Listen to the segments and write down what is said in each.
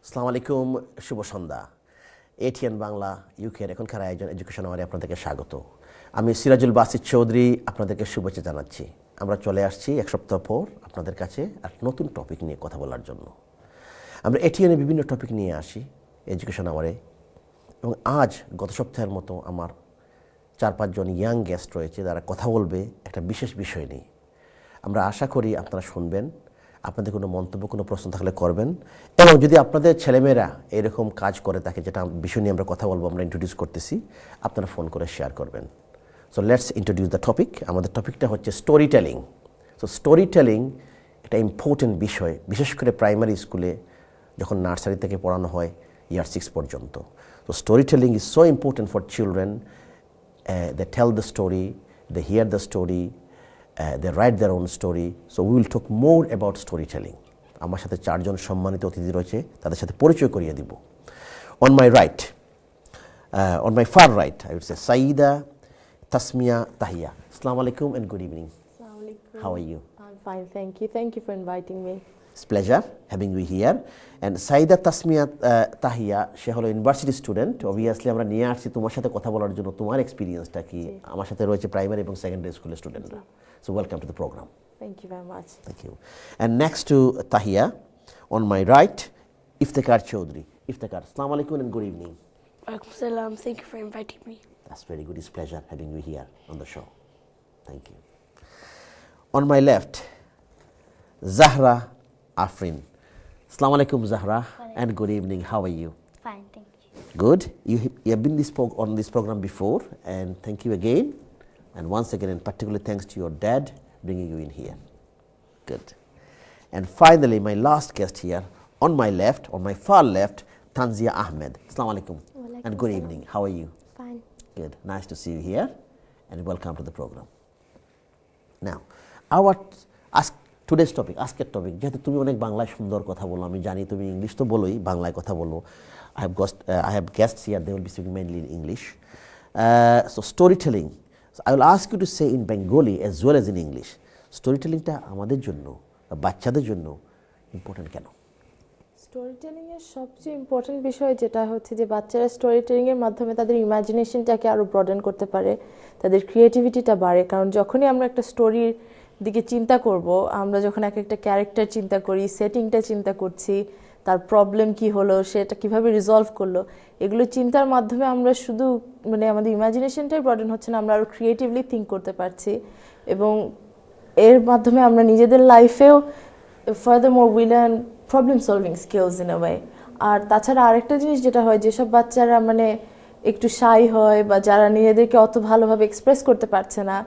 আসসালামু আলাইকুম, শুভ সন্ধ্যা। এটিএন বাংলা ইউকের এখনকার আয়োজন এডুকেশন আওয়ারে আপনাদেরকে স্বাগত। আমি সিরাজুল বাসিত চৌধুরী আপনাদেরকে শুভেচ্ছা জানাচ্ছি। আমরা চলে আসছি এক সপ্তাহ পর আপনাদের কাছে এক নতুন টপিক নিয়ে কথা বলার জন্য। আমরা এটিএনে বিভিন্ন টপিক নিয়ে আসি এডুকেশন আওয়ারে, এবং আজ গত সপ্তাহের মতো আমার 4-5 জন ইয়াং গেস্ট রয়েছে যারা কথা বলবে একটা বিশেষ বিষয় নিয়ে। আমরা আশা করি আপনারা শুনবেন, আপনাদের কোনো মন্তব্য কোনো প্রশ্ন থাকলে করবেন, এবং যদি আপনাদের ছেলেমেয়েরা এরকম কাজ করে থাকে যেটা বিষয় নিয়ে আমরা কথা বলবো, আমরা ইন্ট্রোডিউস করতেছি, আপনারা ফোন করে শেয়ার করবেন। So let's introduce the topic. আমাদের টপিকটা হচ্ছে story telling. So story telling একটা ইম্পর্টেন্ট বিষয়, বিশেষ করে প্রাইমারি স্কুলে যখন নার্সারি থেকে পড়ানো হয় ইয়ার 6 পর্যন্ত। তো story telling is so important for children. They tell the story, they hear the story, they write their own story. So we will talk more about storytelling. আমার সাথে 4 জন সম্মানিত অতিথি রয়েছে, তাদের সাথে পরিচয় করিয়ে দিব। On my right, on my far right, I would say Saida Tasmia Tahia. Assalamu alaikum and good evening. Assalamu alaikum. How are you? I'm fine, thank you. Thank you for inviting me. It's pleasure having you here. And Saida Tasmia Tahia, সে হলো university student. Obviously আমরা নিয়ে আসছি তোমার সাথে কথা বলার জন্য তোমার এক্সপিরিয়েন্সটা কি। আমার সাথে রয়েছে প্রাইমারি এবং সেকেন্ডারি স্কুলের স্টুডেন্টরা। So welcome to the program. Thank you very much. Thank you. And next to Tahia, on my right, Iftikhar Chaudhary. Iftikhar, assalamu alaikum and good evening. Walaikum salam. Thank you for inviting me. That's very good. It's a pleasure having you here on the show. Thank you. On my left, Zahra Afrin. Assalamu alaikum, Zahra, and good evening. How are you? Fine, thank you. Good. You have been on this program before, and thank you again. And once again, and particularly thanks to your dad bringing you in here. Good. And finally, my last guest here, on my left, on my far left, Tanzia Ahmed. Assalamu alaikum. And good evening. How are you? Fine. Good. Nice to see you here, and welcome to the program. Now, our today's topic, আজকের topic, যেহেতু তুমি অনেক বাংলায় সুন্দর কথা বলো, আমি জানি তুমি ইংলিশ তো বলোই, বাংলায় কথা বলো। I have guests here, they will be speaking mainly in English. So storytelling. So I will ask you to say in Bengali as well as in English. Storytellingটা আমাদের জন্য, বাচ্চাদের জন্য ইম্পর্টেন্ট কেন? স্টোরি টেলিং এর সবচেয়ে ইম্পর্টেন্ট বিষয় যেটা হচ্ছে যে বাচ্চারা স্টোরি টেলিং এর মাধ্যমে তাদের ইমাজিনেশনটাকে আরো ব্রডেন করতে পারে, তাদের ক্রিয়েটিভিটিটা বাড়ে। কারণ যখনই আমরা একটা স্টোরির দিকে চিন্তা করব, আমরা যখন একটা ক্যারেক্টার চিন্তা করি, সেটিংটা চিন্তা করছি, তার প্রবলেম কি হলো, সেটা কিভাবে রিজলভ করলো, এগুলো চিন্তার মাধ্যমে আমরা শুধু আমাদের ইমাজিনেশনটাই ব্রডেন হচ্ছে না, আমরা আরও ক্রিয়েটিভলি থিঙ্ক করতে পারছি, এবং এর মাধ্যমে আমরা নিজেদের লাইফেও furthermore we learn problem solving skills in a way. আর তাছাড়া আরেকটা জিনিস যেটা হয়, যেসব বাচ্চারা একটু শাই হয় বা যারা নিজেদেরকে অত ভালোভাবে এক্সপ্রেস করতে পারছে না,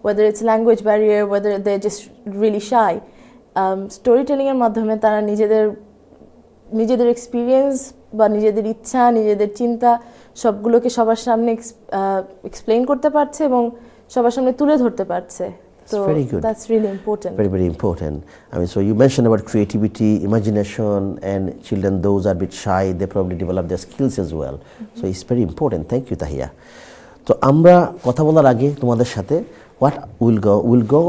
whether it's language barrier, whether they're just really shy, storytelling এর মাধ্যমে তারা নিজেদের এক্সপিরিয়েন্স বা নিজেদের ইচ্ছা, নিজেদের চিন্তা সবগুলোকে সবার সামনে এক্সপ্লেইন করতে পারছে এবং সবার সামনে তুলে ধরতে পারছে। So very good. That's really important. Very, very important. I mean, so you mentioned about creativity, imagination, and children, those are a bit shy, they probably develop their skills as well. So it's very important. Thank you, Tahia. তো আমরা কথা বলার আগে তোমাদের সাথে we'll go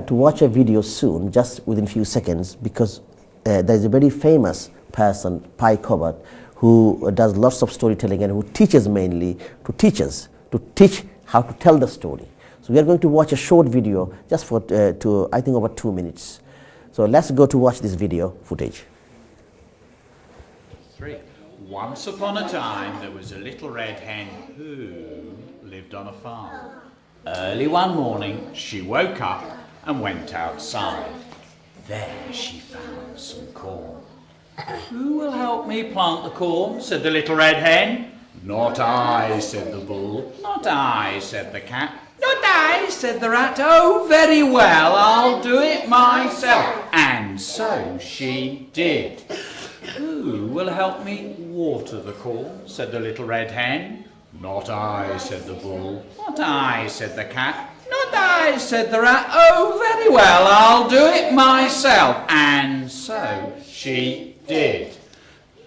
to watch a video soon, just within few seconds, because there is a very famous person, Pai Kovat, who does lots of storytelling and who teaches mainly to teachers to teach how to tell the story. So we are going to watch a short video just for I think about 2 minutes. So let's go to watch this video footage. 3. Once upon a time there was a little red hen who lived on a farm. Early one morning she woke up and went outside. There she found some corn. Who will help me plant the corn? Said the little red hen. Not I, said the bull. Not I, said the cat. Not I, said the rat. Oh, very well, I'll do it myself. And so she did. Who will help me water the corn? Said the little red hen. Not I, said the bull. Not I, said the cat. Not I, said the rat. Oh, very well, I'll do it myself. And so she did.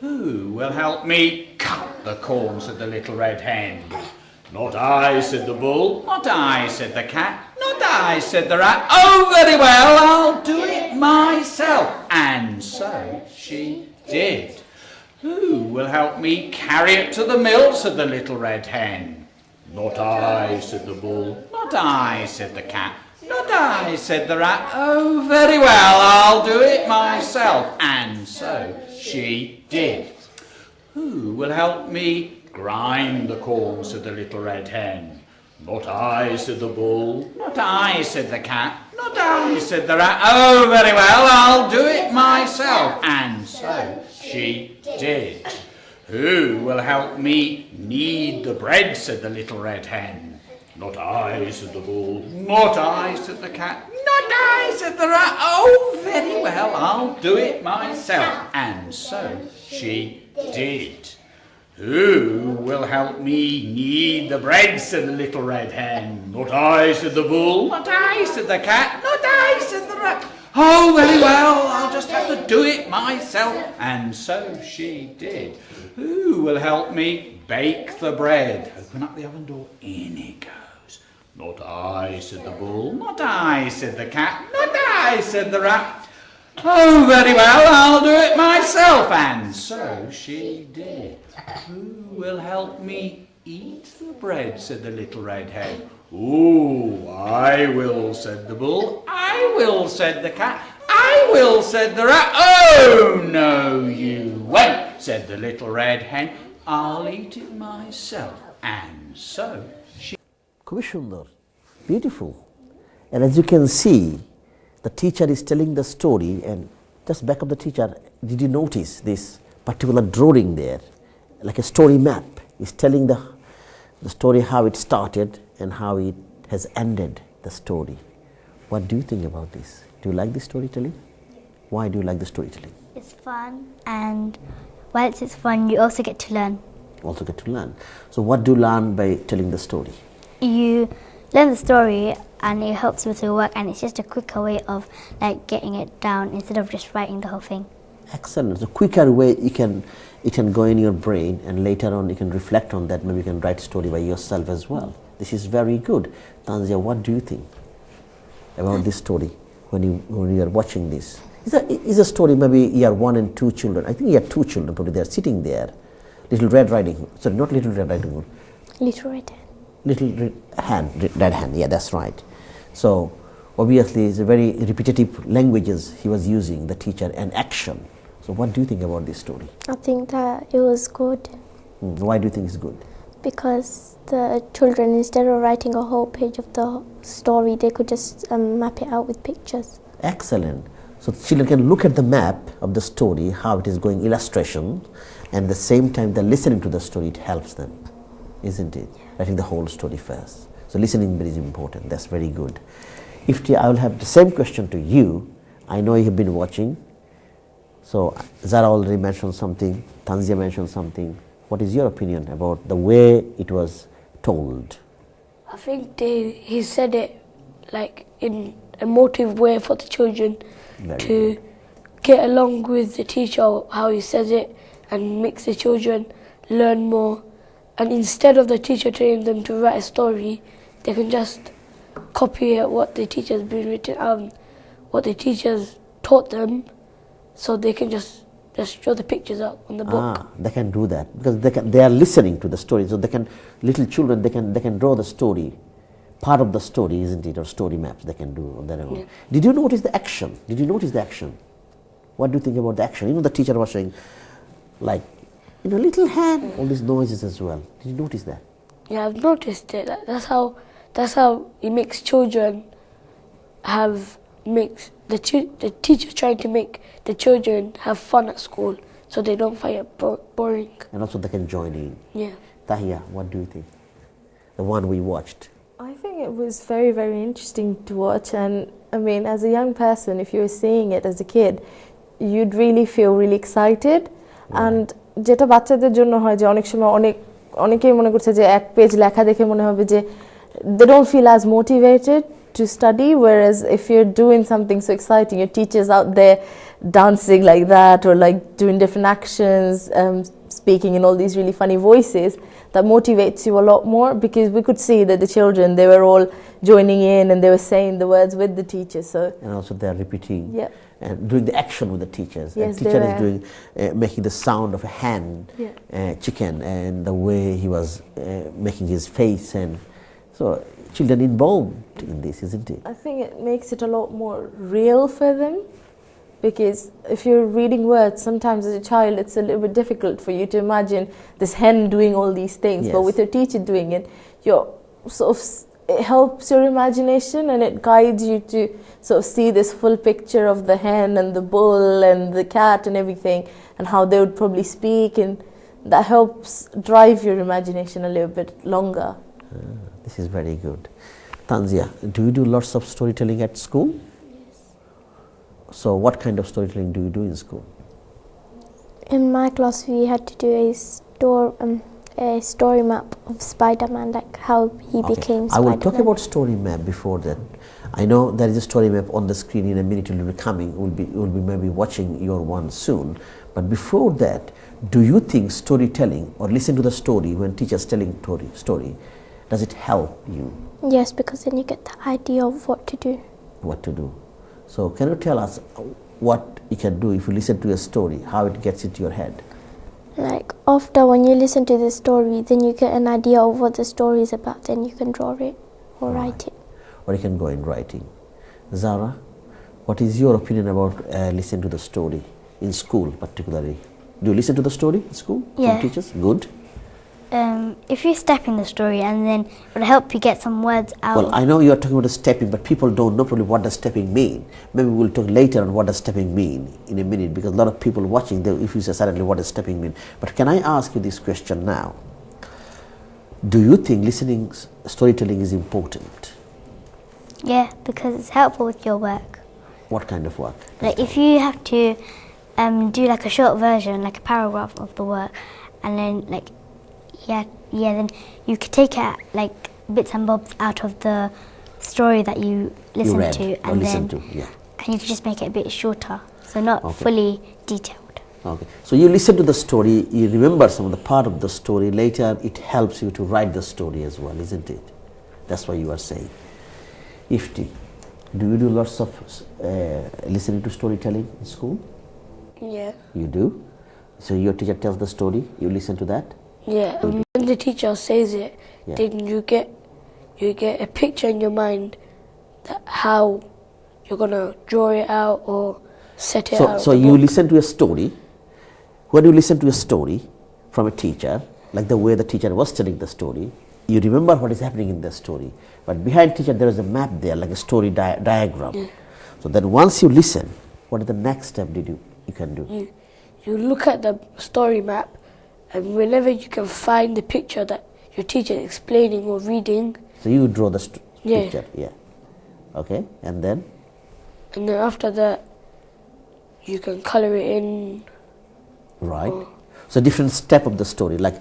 Who will help me cut the corn? Said the little red hen. Not I, said the bull. Not I, said the cat. Not I, said the rat. Oh, very well, I'll do it myself. And so she did. Who will help me carry it to the mill, said the little red hen. Not I, said the bull. Not I, said the cat. Not I, said the rat. Oh, very well, I'll do it myself. And so she did. Who will help me grind the corn, said the little red hen. Not I, said the bull. Not I, said the cat. Not I, said the rat. Oh, very well, I'll do it myself. And so she did. Who will help me knead the bread, said the little red hen. Not I, said the bull. Not I, said the cat. Not I, said the rat. Oh, very well, I'll do it myself. And so she did. Who will help me knead the bread, said the little red hen. Not I, said the bull. Not I, said the cat. Not I, said the rat. Oh, very well, I'll just have to do it myself. And so she did. Who will help me bake the bread? Open up the oven door. In it goes. Not I, said the bull. Not I, said the cat. Not I, said the rat. Oh, very well, I'll do it myself. And so she did. Who will help me eat the bread, said the little red hen. Oh, I will, said the bull. I will, said the cat. I will, said the rat. Oh, no, you won't, said the little red hen. I'll eat it myself. And so she... খুবই সুন্দর, beautiful. And as you can see, the teacher is telling the story, and just back of the teacher, did you notice this particular drawing there? Like a story map. Is telling the story how it started and how it has ended the story. What do you think about this? Do you like the storytelling? Why do you like the storytelling? It's fun, and whilst it's fun, you also get to learn. Also get to learn. So what do you learn by telling the story? You learn the story, and it helps with your work, and it's just a quicker way of like getting it down instead of just writing the whole thing. Excellent. It's a quicker way it can go in your brain, and later on you can reflect on that. Maybe you can write story by yourself as well. This is very good. Tanzia, what do you think about this story when you are watching this? Is a story maybe you are 1 and 2 children. I think you have 2 children probably. They are sitting there. Little Red Riding Hood. Sorry, not Little Red Riding Hood. Little Red Hen. Little Red Hen. Yeah, that's right. So obviously it's a very repetitive languages he was using, the teacher, and action. So what do you think about this story? I think that it was good Why do you think it's good? because the children, instead of writing a whole page of the story, they could just map it out with pictures. Excellent. So children can look at the map of the story, how it is going, illustration, and at the same time they're listening to the story, it helps them, isn't it? Writing the whole story first. So listening is important. That's very good. I will have the same question to you. I know you have been watching. So Zara already mentioned something, Tanzia mentioned something. What is your opinion about the way it was told? I think he said it like in a motive way for the children Very to get along with the teacher, how he says it, and makes the children learn more. And instead of the teacher telling them to write a story, they can just copy what the teacher's been written what the teachers taught them, so they can just draw the pictures out on the book. They can do that because they are listening to the story. So little children, they can draw the story, part of the story, isn't it, or story maps they can do on their own. Yeah. Did you notice the action? Did you notice the action? What do you think about the action? You know, the teacher was saying, like, little hand, all these noises as well. Did you notice that? Yeah, I've noticed it. That's how it makes children the teacher trying to make the children have fun at school, so they don't find it boring. And also they can join in. Yeah. Tahia, what do you think? The one we watched. I think it was very, very interesting to watch, and I mean, as a young person, if you were seeing it as a kid, you'd really feel really excited. And যেটা বাচ্চাদের জন্য হয় যে অনেক সময় অনেকেই মনে করছে যে এক পেজ লেখা দেখে মনে হবে যে they don't feel as motivated to study, whereas if you're doing something so exciting, your teacher's out there dancing like that or like doing different actions, speaking in all these really funny voices, that motivates you a lot more, because we could see that the children, they were all joining in and they were saying the words with the teacher. So And also they are repeating. Yeah. and doing the action with the teachers. Yes, and they teacher were. is doing making the sound of a hen, chicken, and the way he was making his face, and so children involved in this, isn't it? I think it makes it a lot more real for them, because if you're reading words, sometimes as a child it's a little bit difficult for you to imagine this hen doing all these things. But Yes. with your teacher doing it, you're sort of, it helps your imagination and it guides you to sort of see this full picture of the hen and the bull and the cat and everything, and how they would probably speak, and that helps drive your imagination a little bit longer. This is very good. Tanzia, do you do lots of storytelling at school? Yes. So what kind of storytelling do you do in school? In my class, we had to do a story map of Spider-Man, like how he became I Spider-Man. will talk about story map before that. I know there is a story map on the screen in a minute. It will be coming. We'll be maybe watching your one soon. But before that, do you think storytelling or listen to the story when teachers telling story, does it help you? Yes, because then you get the idea of what to do. What to do? So can you tell us what you can do if you listen to a story, how it gets into your head? Like after when you listen to the story, then you get an idea of what the story is about, then you can draw it or write it. Or you can go in writing. Zara, what is your opinion about listening to the story in school particularly? Do you listen to the story in school Yeah. from teachers? Good. If you step in the story and then it will help you get some words out. Well, I know you are talking about the stepping, but people don't know probably what does stepping mean. Maybe we'll talk later on what does stepping mean in a minute, because a lot of people watching, if you say suddenly what does stepping mean. But can I ask you this question now? Do you think storytelling is important? Yeah, because it's helpful with your work. What kind of work? Like if you have to do like a short version, like a paragraph of the work, and then like then you could take out like bits and bobs out of the story that you listen read to, or and listen then to, yeah. and you could just make it a bit shorter, so not Okay. fully detailed. Okay, so you listen to the story, you remember some of the part of the story, later it helps you to write the story as well, isn't it? That's what you are saying. Ifti, do you do lots of listening to storytelling in school? Yeah. You do? So your teacher tells the story, you listen to that? Yeah, and when the teacher says it, Yeah. then you get a picture in your mind that how you're gonna draw it out or set it out. So of the you book. listen to a story. When you listen to a story from a teacher, like the way the teacher was telling the story, you remember what is happening in the story. But behind teacher there is a map there, like a story diagram. Yeah. So then once you listen, what is the next step you can do? You look at the story map, and whenever you can find the picture that your teacher is explaining or reading, So you draw the Yeah. picture, yeah. Okay, and then? and then after that, you can color it in. Right. So different step of the story, like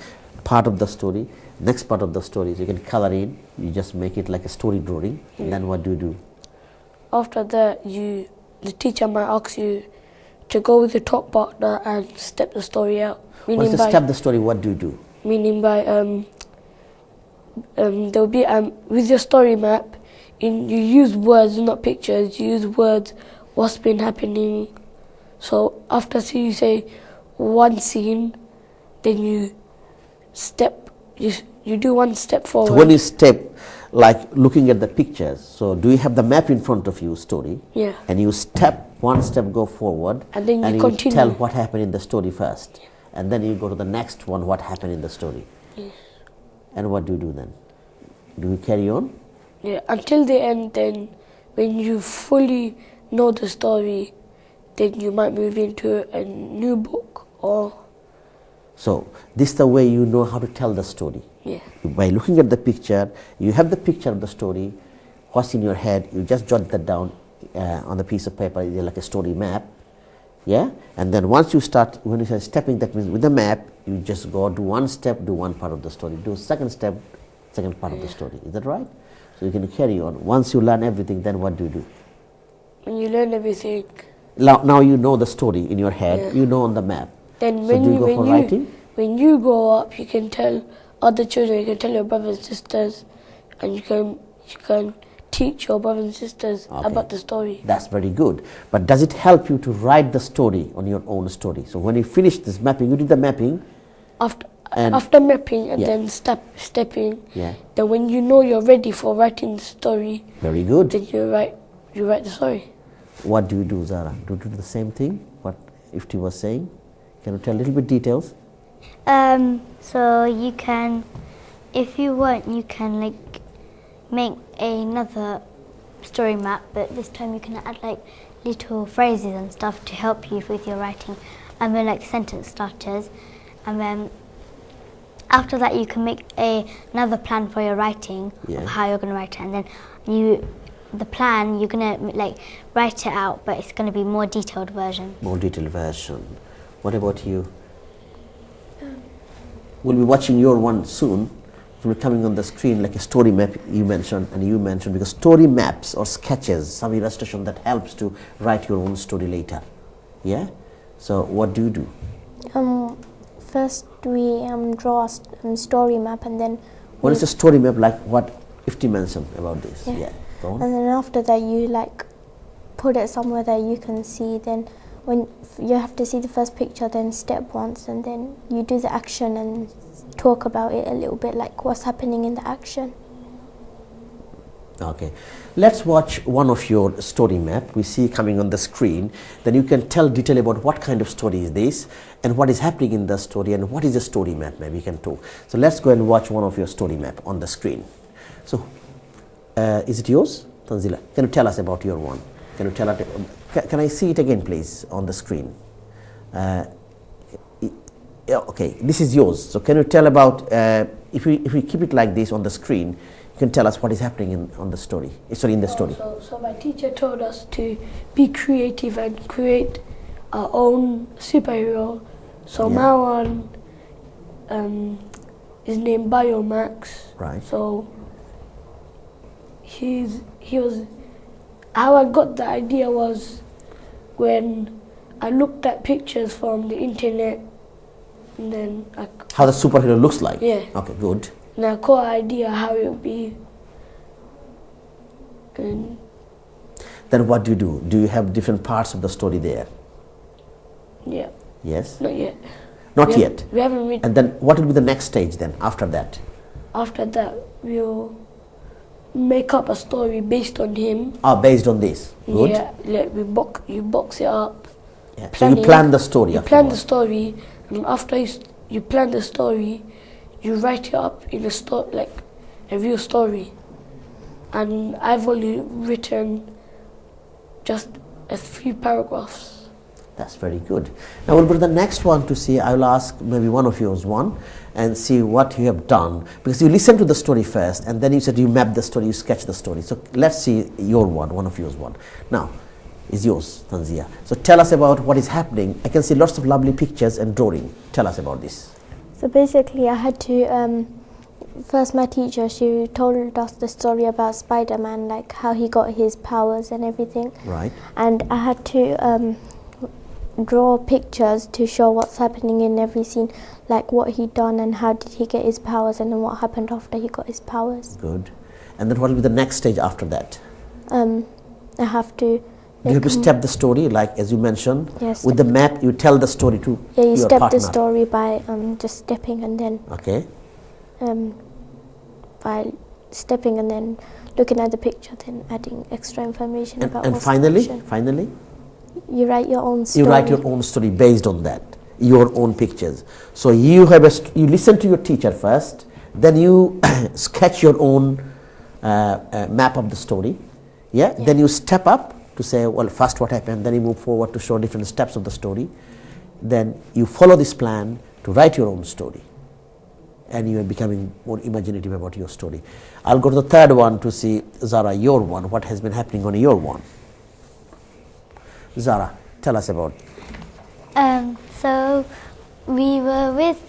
part of the story, next part of the story, so you can color in, you just make it like a story drawing, and then what do you do? After that, the teacher might ask you to go with the top partner and step the story out. Once you step the story, what do you do? Meaning by there'll be with your story map, you use words, not pictures. You use words, what's been happening. So after you say one scene, then you do one step forward. So when you step, like looking at the pictures, so do you have the map in front of you, story? Yeah. And you one step go forward, And then you you continue. tell what happened in the story first. And then you go to the next one, what happened in the story. Yes. And what do you do then? Do you carry on? Yeah, until the end. Then when you fully know the story, then you might move into a new book or So this is the way you know how to tell the story. yeah. By looking at the picture, you have the picture of the story, what's in your head, you just jot that down on the piece of paper, like a story map. Yeah, and then once you start, when you say stepping, that means with the map, you just go do one step, do one part of the story, do second step, second part of the story. Is that right? So you can carry on. Once you learn everything, then what do you do? When you learn everything, Now you know the story in your head, Yeah. you know on the map. then So when do you you go for writing? when you grow up, you can tell other children, you can tell your brothers, sisters, and you can teach your brothers and sisters Okay. about the story. That's very good. But does it help you to write the story on your own story? So when you finish this mapping, you did the mapping. And- After mapping and Yeah. then stepping, Yeah. then when you know you're ready for writing the story, Very good. then you write the story. What do you do, Zara? Do you do the same thing? What Ifti was saying? Can you tell a little bit details? So you can, if you want, you can like make another story map, but this time you can add like little phrases and stuff to help you with your writing, and then like sentence starters, and then after that you can make another plan for your writing Yeah. of how you're going to write it, and then the plan you're going to like write it out, but it's going to be more detailed version. More detailed version. What about you? We'll be watching your one soon. It will be coming on the screen like a story map you mentioned, and you mentioned, because story maps or sketches, some illustration that helps to write your own story later. Yeah? So what do you do? First we draw a story map, and then What is a story map like what Ifti mentioned about this? Yeah. Go on. and then after that you like put it somewhere that you can see. Then when you have to see the first picture, then step once, and then you do the action and talk about it a little bit, like what's happening in the action. Okay, let's watch one of your story map. We see coming on the screen. Then you can tell detail about what kind of story is this, and what is happening in the story, and what is the story map. Maybe you can talk. So let's go and watch one of your story map on the screen. So, is it yours, Tanzila? Can you tell us about your one? Can you tell us? Can I see it again, please, on the screen? Yeah, okay, this is yours. So can you tell about if we keep it like this on the screen, you can tell us what is happening on the story. Sorry, in the story. So my teacher told us to be creative and create our own superhero. So Yeah. my one is named Biomax. Right. So he was. How I got the idea was when I looked at pictures from the internet, and then How the superhero looks like. Yeah. Okay, good. and I got an idea how it would be. And Then what do you do? Do you have different parts of the story there? yeah, Yes. not yet. Not We yet. haven't- We haven't read. And then what will be the next stage then after that? After that, we'll make up a story based on him. Based on this. Good. Yeah, like you box it up. Yeah. So you planning. plan the story. You plan the afterwards. story, and after you plan the story, you write it up in like a real story. And I've only written just a few paragraphs. That's very good. Now we'll go to the next one to see. I will ask maybe one of yours one and see what you have done, because you listen to the story first and then you said you map the story, you sketch the story. So let's see your one of yours one. Now is yours, Tanzia. So tell us about what is happening. I can see lots of lovely pictures and drawing. Tell us about this. So basically I had to, first my teacher, she told us the story about Spider-Man, like how he got his powers and everything. Right. And I had to draw pictures to show what's happening in every scene, like what he'd done and how did he get his powers, and then what happened after he got his powers. Good. And then what will be the next stage after that? I have to Do you have to step the story, like as you mentioned? Yes. With the map, you tell the story to you your step partner. the story by just stepping, and then Okay. by stepping and then looking at the picture, then adding extra information about And what's finally, action. finally, You write your own story. you write your own story based on that, your own pictures. So you have you listen to your teacher first, then you sketch your own map of the story. Yeah? Then you step up to say, well, first what happened, then you move forward to show different steps of the story. Then you follow this plan to write your own story, and you are becoming more imaginative about your story. I'll go to the third one to see, Zara, your one, what has been happening on your one. Zara, tell us about. So we were with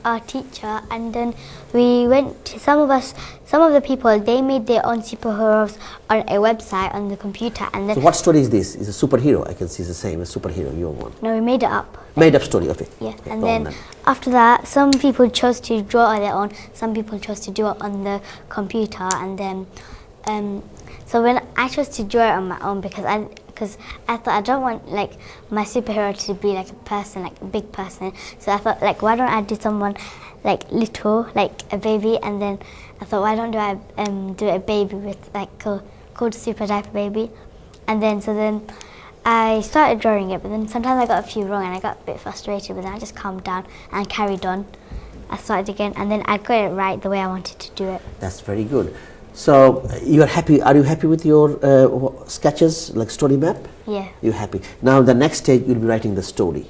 our teacher, and then we went to some of the people, they made their own superheroes on a website on the computer, and then So what story is this? Is a superhero? I can see it's the same as superhero, your one. no, we made it up. Made up story, okay. Yeah, Okay, and go on then after that, some people chose to draw on their own, some people chose to do it on the computer, and then So when I chose to draw it on my own because I thought I don't want like my superhero to be like a person, like a big person. So I thought like why don't I do someone like little, like a baby, and then I thought why don't I do a baby with like called Super Diaper Baby, and then I started drawing it, but then sometimes I got a few wrong and I got a bit frustrated, but then I just calmed down and carried on. I started again and then I got it right the way I wanted to do it. That's very good. So you are happy? Are you happy with your sketches, like story map? Yeah. You're happy. Now the next stage you'll be writing the story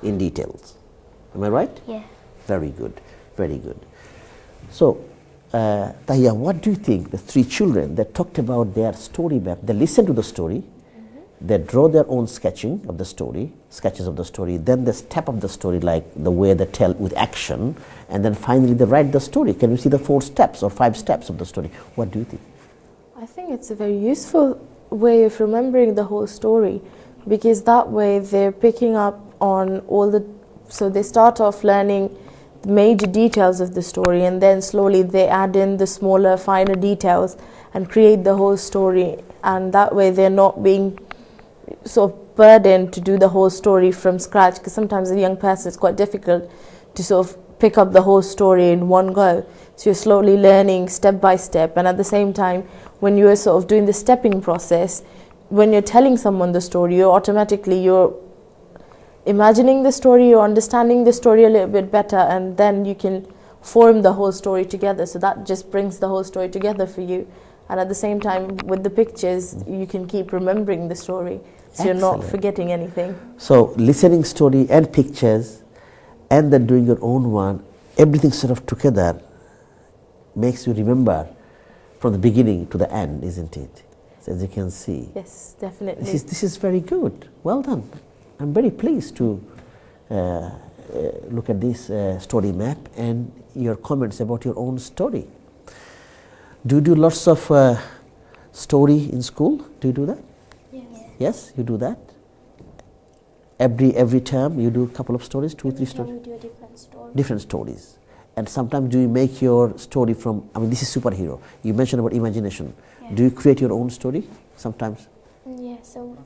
in details. Am I right? Yeah. Very good. Very good. So, Tahia, what do you think? The three children that talked about their story map, they listen to the story, they draw their own sketches of the story, then they step up the story like the way they tell with action, and then finally they write the story. Can you see the 4 steps or 5 steps of the story? What do you think? I think it's a very useful way of remembering the whole story, because that way they're picking up on so they start off learning the major details of the story, and then slowly they add in the smaller, finer details and create the whole story, and that way they're not being sort of burdened to do the whole story from scratch, because sometimes as a young person it's quite difficult to sort of pick up the whole story in one go. So you're slowly learning step by step, and at the same time when you're sort of doing the stepping process, when you're telling someone the story, you're imagining the story, you're understanding the story a little bit better, and then you can form the whole story together. So that just brings the whole story together for you. And at the same time, with the pictures, you can keep remembering the story, so you're not forgetting anything. So listening story and pictures, and then doing your own one, everything sort of together makes you remember from the beginning to the end, isn't it? So as you can see. Yes, definitely. This is very good. Well done. I'm very pleased to look at this story map and your comments about your own story. Do you do lots of story in school? Do you do that? Yes. Yes, you do that? Every term you do a couple of stories, 2 or 3 stories? We do a different story. Different stories. And sometimes do you make your story from, this is superhero. You mentioned about imagination. Yeah. Do you create your own story sometimes? Yeah, so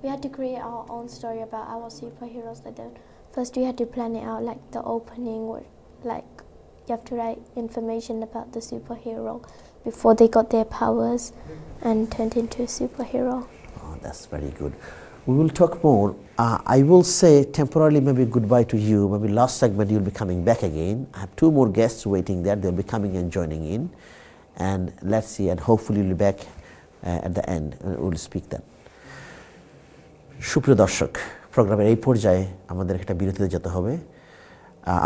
we had to create our own story about our superheroes. Like first we had to plan it out, like the opening, or like you have to write information about the superhero before they got their powers and turned into a superhero. Oh, that's very good. We will talk more. I will say temporarily maybe goodbye to you. Maybe last segment you'll be coming back again. I have 2 more guests waiting there. They'll be coming and joining in. And let's see, and hopefully you'll be back at the end and we'll speak then. সুপ্রিয় দর্শক, প্রোগ্রামের এই পর্যায়ে আমাদের একটা বিরতিতে যেতে হবে।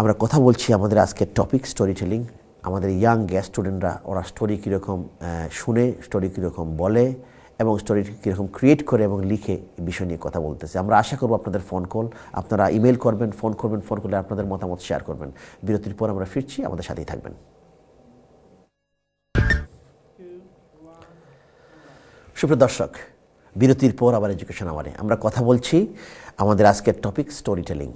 আমরা কথা বলছি আমাদের আজকের টপিক স্টোরি টেলিং। আমাদের ইয়াং গেস্ট স্টুডেন্টরা ওরা স্টোরি কীরকম শুনে, স্টোরি কীরকম বলে এবং স্টোরি কীরকম ক্রিয়েট করে এবং লিখে এই বিষয় নিয়ে কথা বলতেছে। আমরা আশা করব আপনাদের ফোন কল, আপনারা ইমেল করবেন, ফোন করলে আপনাদের মতামত শেয়ার করবেন। বিরতির পর আমরা ফিরছি, আমাদের সাথেই থাকবেন। সুপ্রিয় দর্শক, বিরতির পর আবার এডুকেশন আওয়ারে আমরা কথা বলছি আমাদের আজকের টপিক স্টোরি টেলিং।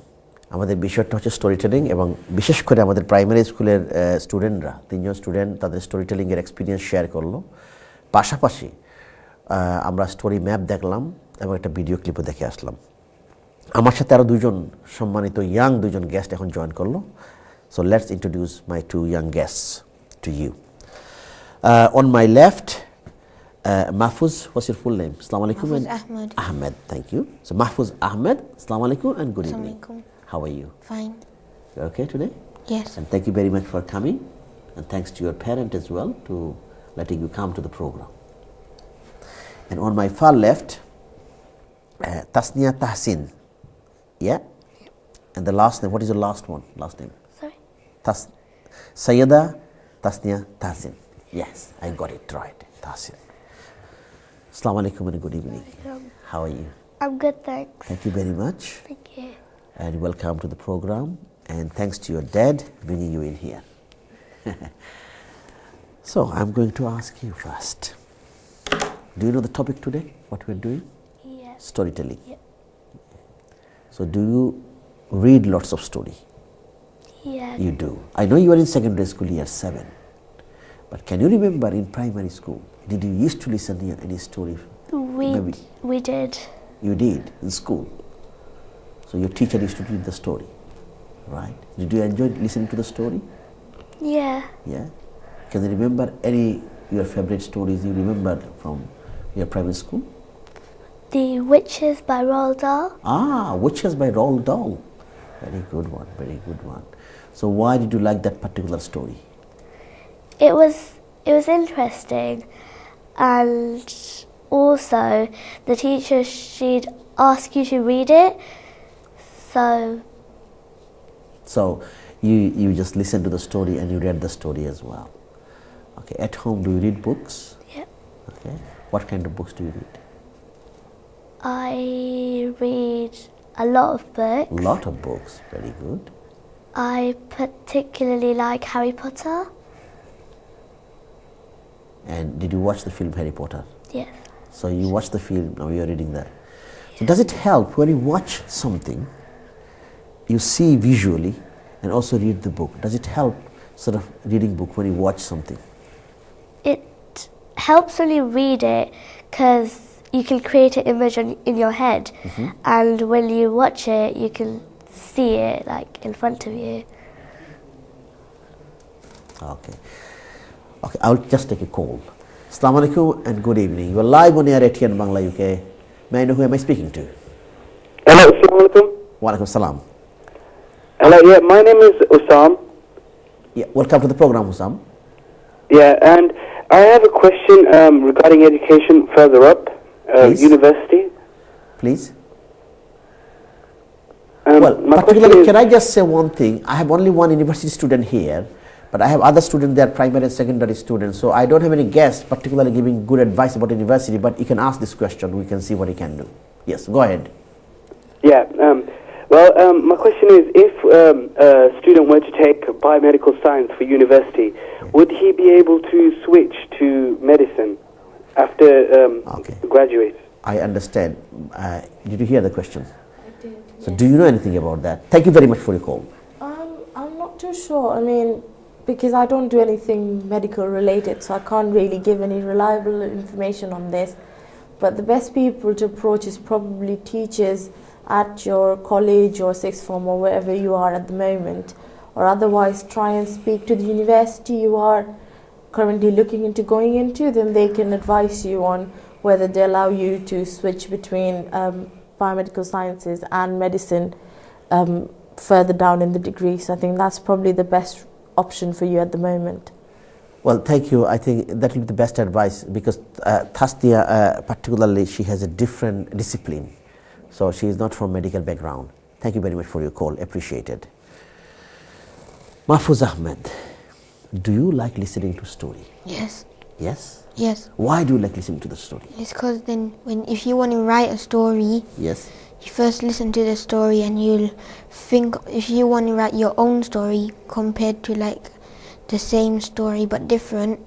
আমাদের বিষয়টা হচ্ছে স্টোরি টেলিং এবং বিশেষ করে আমাদের প্রাইমারি স্কুলের স্টুডেন্টরা 3 জন স্টুডেন্ট তাদের স্টোরি টেলিংয়ের এক্সপিরিয়েন্স শেয়ার করলো। পাশাপাশি আমরা স্টোরি ম্যাপ দেখলাম এবং একটা ভিডিও ক্লিপও দেখে আসলাম। আমার সাথে আরও 2 জন সম্মানিত ইয়াং 2 জন গেস্ট এখন জয়েন করলো। So let's introduce my 2 young guests to you. On my left, Mahfuz, what's your full name? Assalamu alaikum. Mahfuz Ahmed. Ahmed, thank you. So Mahfuz Ahmed, Assalamu alaikum and good evening. Assalamualaikum. How are you? Fine. You're okay today? Yes. And thank you very much for coming, and thanks to your parent as well to letting you come to the program. And on my far left, Tasnia Tahsin. Yeah? And the last name, what is your last one? Last name? Sorry? Sayyida Tasnia Tahsin. Yes, I got it right. Tahsin. Assalamu alaikum and good evening. How are you? I'm good, thanks. Thank you very much. Thank you. And welcome to the program. And thanks to your dad bringing you in here. So I'm going to ask you first. Do you know the topic today? What we're doing? Yes. Storytelling. Yeah. So do you read lots of story? Yeah. You do. I know you are in secondary school year 7. But can you remember in primary school, did you used to listen to any story? Maybe We did. you did in school. So your teacher used to read the story, right? Did you enjoy listening to the story? Yeah. Yeah. Can you remember any your favorite stories you remember from your primary school? The Witches by Roald Dahl. Ah, Witches by Roald Dahl. Very good one, very good one. So why did you like that particular story? It was interesting, and also the teacher, she'd ask you to read it. So you just listened to the story and you read the story as well. Okay. At home, do you read books? Yeah. Okay. What kind of books do you read? I read a lot of books. Lot of books. Very good. I particularly like Harry Potter. And did you watch the film Harry Potter? Yes. So you watch the film, now you are reading that. So does it help when you watch something, you see visually and also read the book? Does it help sort of reading book when you watch something? It helps when you read it because you can create an image in your head, and when you watch it, you can see it like in front of you. Okay. Okay, I'll just take a call. Assalamu alaikum and good evening. You are live on air at ATN Bangla UK. May I know who am I speaking to? Hello, assalamu alaikum. Wa alaikum salam. Hello, yeah, my name is Usam. Yeah, welcome to the program, Hussam. Yeah, and I have a question regarding education further up, Please. university. Please. My Well, question particularly, is, can I just say one thing? I have only one university student here, but I have other students, they are primary and secondary students, so I don't have any guests particularly giving good advice about university, but you can ask this question, we can see what he can do. Yes, go ahead. yeah, my question is, if a student were to take biomedical science for university, would he be able to switch to medicine after Okay. graduate? I understand. Did you hear the question? I did. So do you know anything about that? Thank you very much for your call. I'm not too sure. I mean, because I don't do anything medical related, so I can't really give any reliable information on this. But the best people to approach is probably teachers at your college or sixth form or wherever you are at the moment, or otherwise try and speak to the university you are currently looking into going into. Then they can advise you on whether they allow you to switch between biomedical sciences and medicine further down in the degree. So I think that's probably the best option for you at the moment. Well, thank you. I think that will be the best advice because Tasnia, particularly, she has a different discipline. So she is not from medical background. Thank you very much for your call. Appreciated. Mahfuz Ahmed, do you like listening to story? Yes, Yes? yes. Why do you like listening to the story? It's because then if you want to write a story, Yes? you first listen to the story and you'll think if you want to write your own story compared to like the same story but different,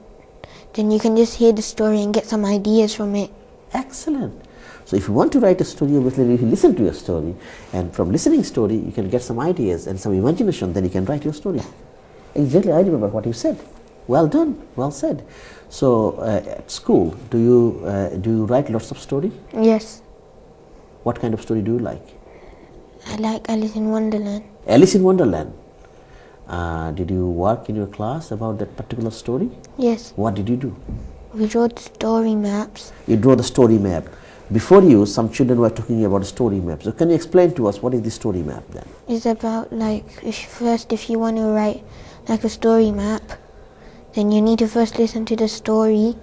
then you can just hear the story and get some ideas from it. Excellent. So if you want to write a story, obviously you listen to your story, and from listening story you can get some ideas and some imagination, then you can write your story. Exactly, I remember what you said. Well done, well said. So at school, do you write lots of story? Yes, What kind of story do you like? I like Alice in Wonderland. Alice in Wonderland. Did you work in your class about that particular story? Yes, What did you do? we wrote story maps. You draw the story map. Before you, some children were talking about story map. So can you explain to us what is the story map then? It's about like if you want to write like a story map, then you need to first listen to the story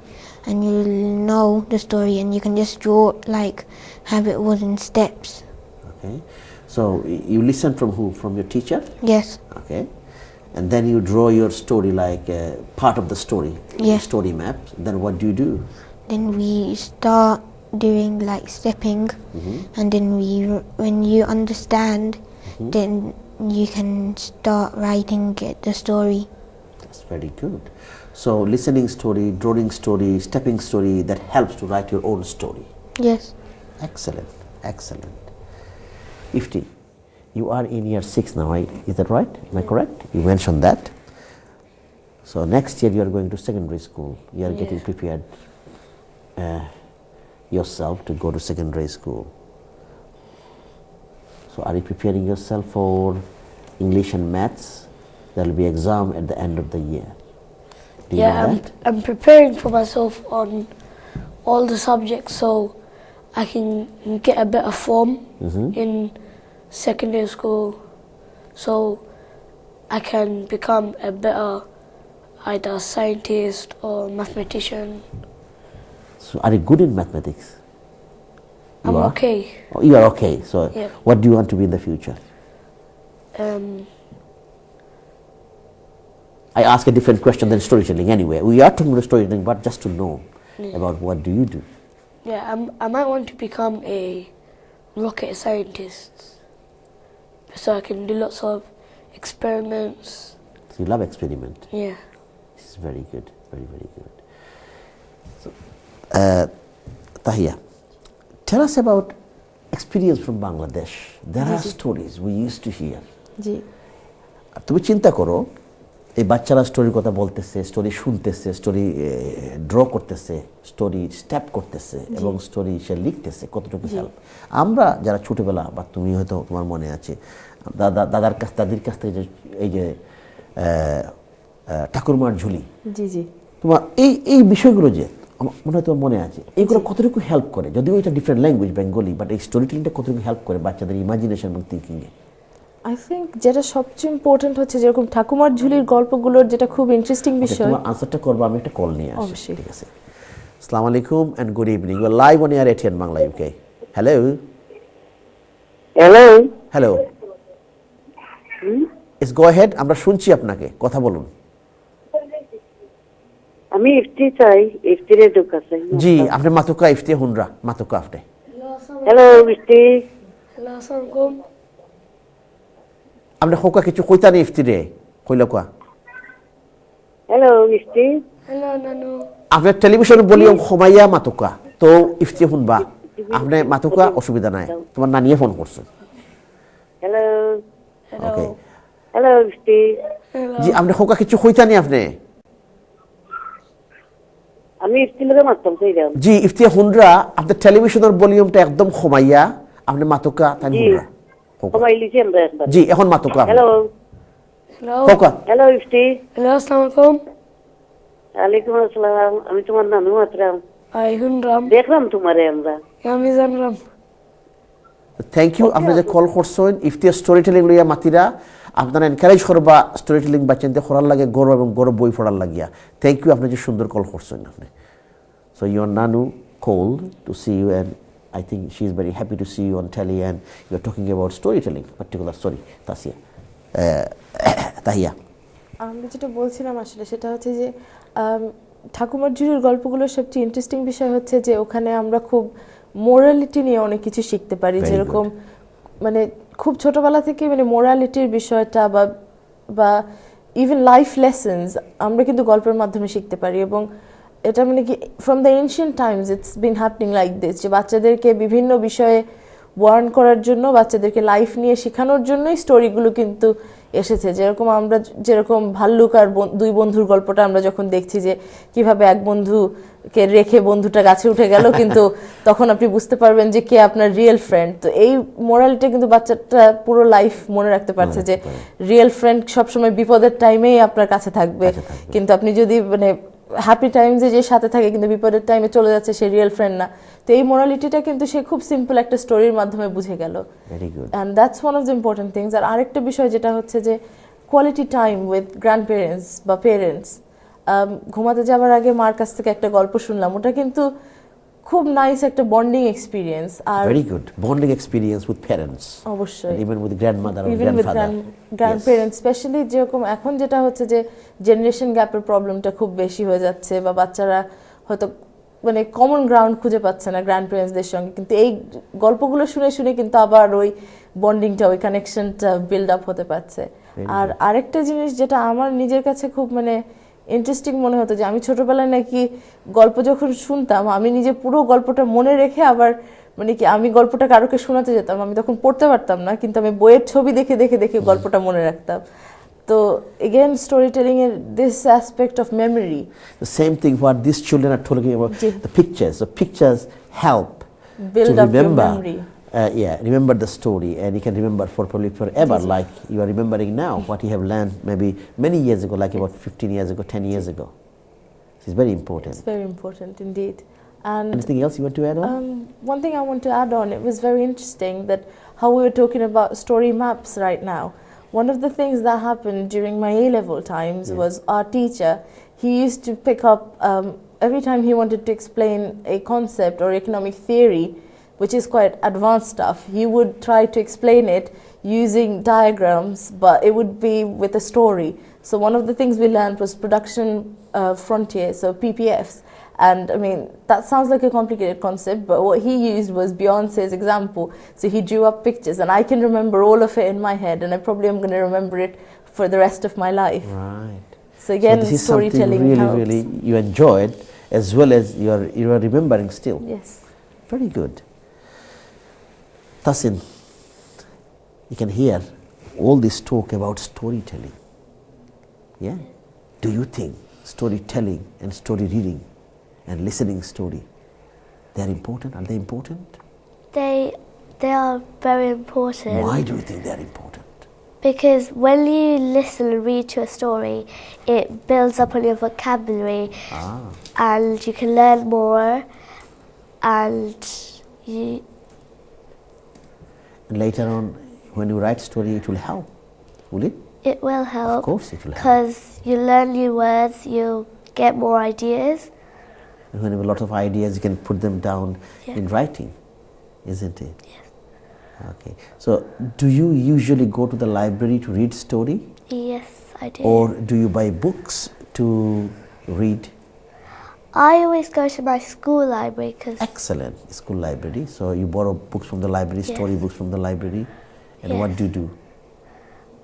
and you'll know the story and you can just draw like how it was in steps. Okay. So you listen from who? From your teacher? Yes, Okay. And then you draw your story like part of the story, Yeah. story map. Then what do you do? then we start doing like stepping and then when you understand then you can start writing the story. That's very good. So listening story, drawing story, stepping story, that helps to write your own story. Yes, Excellent, excellent. Ifti, you are in year 6 now, is that right? Am I correct? You mentioned that. So next year you are going to secondary school. You are getting prepared yourself to go to secondary school. So are you preparing yourself for English and maths? There will be exam at the end of the year. Do you know that? I'm preparing for myself on all the subjects so I can get a better form in secondary school, so I can become a better either scientist or mathematician. So are you good in mathematics? You I'm are? okay. Oh, you are okay. So Yeah. what do you want to be in the future? I ask a different question than storytelling anyway. We are talking about storytelling, but just to know about what do you do. Yeah, I might want to become a rocket scientist so I can do lots of experiments. So you love experiment. Yeah. This is very good, very, very good. So, Tahia, tell us about experience from Bangladesh. There are stories we used to hear. জি তুমি চিন্তা করো এই বাচ্চারা স্টোরির কথা বলতেছে, story শুনতেছে, story draw করতেছে, স্টোরি স্ট্যাপ করতেছে এবং স্টোরি সে লিখতেছে, কতটুকু হেল্প। আমরা যারা ছোটবেলা, বা তুমি হয়তো তোমার মনে আছে দাদির কাছ থেকে যে এই যে ঠাকুরমার ঝুলি, জি জি তোমার এই বিষয়গুলো যে আমার মনে হয় তোমার মনে আছে, এইগুলো কতটুকু হেল্প করে, যদিও এটা ডিফারেন্ট ল্যাঙ্গুয়েজ বেঙ্গলি, বাট এই স্টোরি টেলিংটা কতটুকু হেল্প করে বাচ্চাদের ইমাজিনেশন এবং থিঙ্কিংয়ে? আই থিঙ্ক যেটা সবচেয়ে ইম্পর্টেন্ট হচ্ছে যেরকম ঠাকুমার ঝুলির গল্পগুলোর যেটা খুব ইন্টারেস্টিং বিষয়। তোমার আনসারটা করবো, আমি একটা কল নিয়ে আসি। অবশ্যই। ঠিক আছে। আসসালামু আলাইকুম and good evening. You are live on air ATN Bangla UK. Hello hello hello, it's go ahead, আমরা শুনছি আপনাকে, কথা বলুন। আমি ইফতি চাই, ইফতিরে ঢোকা চাই। জি, আপনি মাতুকা ইফতি হুনরা মাতুকা আপনি। Hello Ifti, Hello, assalamualaikum. আপনি হোকা কিছু কইতা নি ইফতিরে কইলা কোয়া? Hello Ifti, Hello, Nanu. আপনার টেলিভিশন ভলিউম কমাইয়া মাতুকা তো ইফতি হুনবা, আপনি মাতুকা অসুবিধা নাই, তোমার নানিয়ে ফোন করছে। হ্যালো ওকে হ্যালো ইফতি, জি, আপনি হোকা কিছু কইতা নি আপনি? আমি ইফতি লোকে মারতাম চাইলাম। জি, ইফতি হুনরা আপনার টেলিভিশনের ভলিউমটা একদম কমাইয়া আপনি মাতুকা তাই জি। হুনরা হোকা। কমাই লিছি আমরা একবার। জি, এখন মাতুকা আপনি। Hello Hello. হোকা হ্যালো ইফতি, Hello, assalamualaikum. ওয়ালাইকুম আসসালাম, আমি তোমার নানু মাত্রাম, Ay, Hunram. দেখলাম তোমারে আমরা। Kami Zanram. Thank you. আপনি যে কল করছেন ইফতি স্টোরি টেলিং লইয়া মাতিরা, আপনারা এনকারেজ করবা স্টোরি টেলিং বাচ্চাদের করার লাগে গৌরব এবং গৌরব বই পড়ার লাগিয়া। থ্যাংক ইউ, আপনি যে সুন্দর কল করছেন আপনি। সো ইউর নানু called to see you and I think she is very happy to see you on telly and you are talking about storytelling, particular story. Tasia, Tahia. আমি যেটা বলছিলাম আসলে সেটা হচ্ছে যে ঠাকুমার ঝুলির গল্পগুলোর সবচেয়ে ইন্টারেস্টিং বিষয় হচ্ছে যে ওখানে আমরা খুব মোরালিটি নিয়ে অনেক কিছু শিখতে পারি। Very যেরকম মানে খুব ছোটবেলা থেকে মানে মোরালিটির বিষয়টা বা ইভেন লাইফ লেসন্স আমরা কিন্তু গল্পের মাধ্যমে শিখতে পারি। এবং এটা মানে কি from the ancient Times it's been happening like this, যে বাচ্চাদেরকে বিভিন্ন বিষয়ে ওয়ার্ন করার জন্য, বাচ্চাদেরকে লাইফ নিয়ে শেখানোর জন্যই স্টোরিগুলো কিন্তু এসেছে। যেরকম ভাল্লুক আর দুই বন্ধুর গল্পটা আমরা যখন দেখছি যে কিভাবে এক বন্ধুকে রেখে বন্ধুটা গাছে উঠে গেল, কিন্তু তখন আপনি বুঝতে পারবেন যে কে আপনার রিয়েল ফ্রেন্ড। তো এই মোরালিটি কিন্তু বাচ্চাটা পুরো লাইফ মনে রাখতে পারছে যে রিয়েল ফ্রেন্ড সবসময় বিপদের টাইমেই আপনার কাছে থাকবে, কিন্তু আপনি যদি মানে হ্যাপি টাইমসে যে সাথে থাকে কিন্তু বিপদের টাইমে চলে যাচ্ছে সে রিয়েল ফ্রেন্ড না। তো এই মোরালিটিটা কিন্তু সে খুব সিম্পল একটা স্টোরির মাধ্যমে বুঝে গেল। Very good. And that's one of the important things. আর আরেকটা বিষয় যেটা হচ্ছে যে quality time with grandparents বা পেরেন্টস। ঘুমাতে যাওয়ার আগে মার কাছ থেকে একটা গল্প শুনলাম, ওটা কিন্তু খুব নাইস একটা bonding experience. R Very good bonding experience with parents. অবশ্যই And even with grandmother or even with grandfather. Grand parents specially, যেরকম এখন যেটা হচ্ছে যে জেনারেশন গ্যাপের প্রবলেমটা খুব বেশি হয়ে যাচ্ছে, বা বাচ্চারা হয়তো মানে কমন গ্রাউন্ড খুঁজে পাচ্ছে না গ্র্যান্ড পেরেন্টসদের সঙ্গে, কিন্তু এই গল্পগুলো শুনে শুনে কিন্তু আবার ওই বন্ডিংটা, ওই কানেকশনটা বিল্ড আপ হতে পারছে। আর আরেকটা জিনিস যেটা আমার নিজের কাছে খুব মানে ইন্টারেস্টিং মনে হতো, যে আমি ছোটবেলায় নাকি গল্প যখন শুনতাম আমি নিজে পুরো গল্পটা মনে রেখে আবার মানে কি আমি গল্পটা কারোকে শোনাতে যেতাম, আমি তখন পড়তে পারতাম না, কিন্তু আমি বইয়ের ছবি দেখে দেখে দেখে গল্পটা মনে রাখতাম। So again, storytelling in this aspect of memory. The same thing what these children are talking about, Ji. the pictures. The pictures help Build to up your remember. memory. Remember the story, and you can remember for probably forever, Ji. like you are remembering now what you have learned maybe many years ago, like about 15 years ago, 10 years ago. It's very important. It's very important indeed. And Anything else you want to add on? one thing I want to add on, it was very interesting that how we were talking about story maps right now. One of the things that happened during my A-level times was our teacher, he used to pick up, every time he wanted to explain a concept or economic theory, which is quite advanced stuff, he would try to explain it using diagrams, but it would be with a story. So one of the things we learned was production frontier, so PPFs. And I mean, that sounds like a complicated concept, but what he used was Beyonce's example. So he drew up pictures, and I can remember all of it in my head, and I probably am going to remember it for the rest of my life. Right. So again, so this is storytelling something helps. really you enjoyed, as well as you are remembering still. Yes. Very good. Tasin, you can hear all this talk about storytelling. Yeah. Do you think storytelling and story reading and listening story, they are important? Are they important? They are very important. Why do you think they are important? Because when you listen and read to a story, it builds up on your vocabulary and you can learn more, and later on, when you write story, it will help, will it? it will help. Of course it will help. Because you learn new words, you get more ideas. And when you have a lot of ideas, you can put them down in writing, isn't it? Yes. Okay. So, do you usually go to the library to read story? Yes, I do. Or do you buy books to read? I always go to my school library because Excellent. School library. So, you borrow books from the library, story books from the library. And what do you do?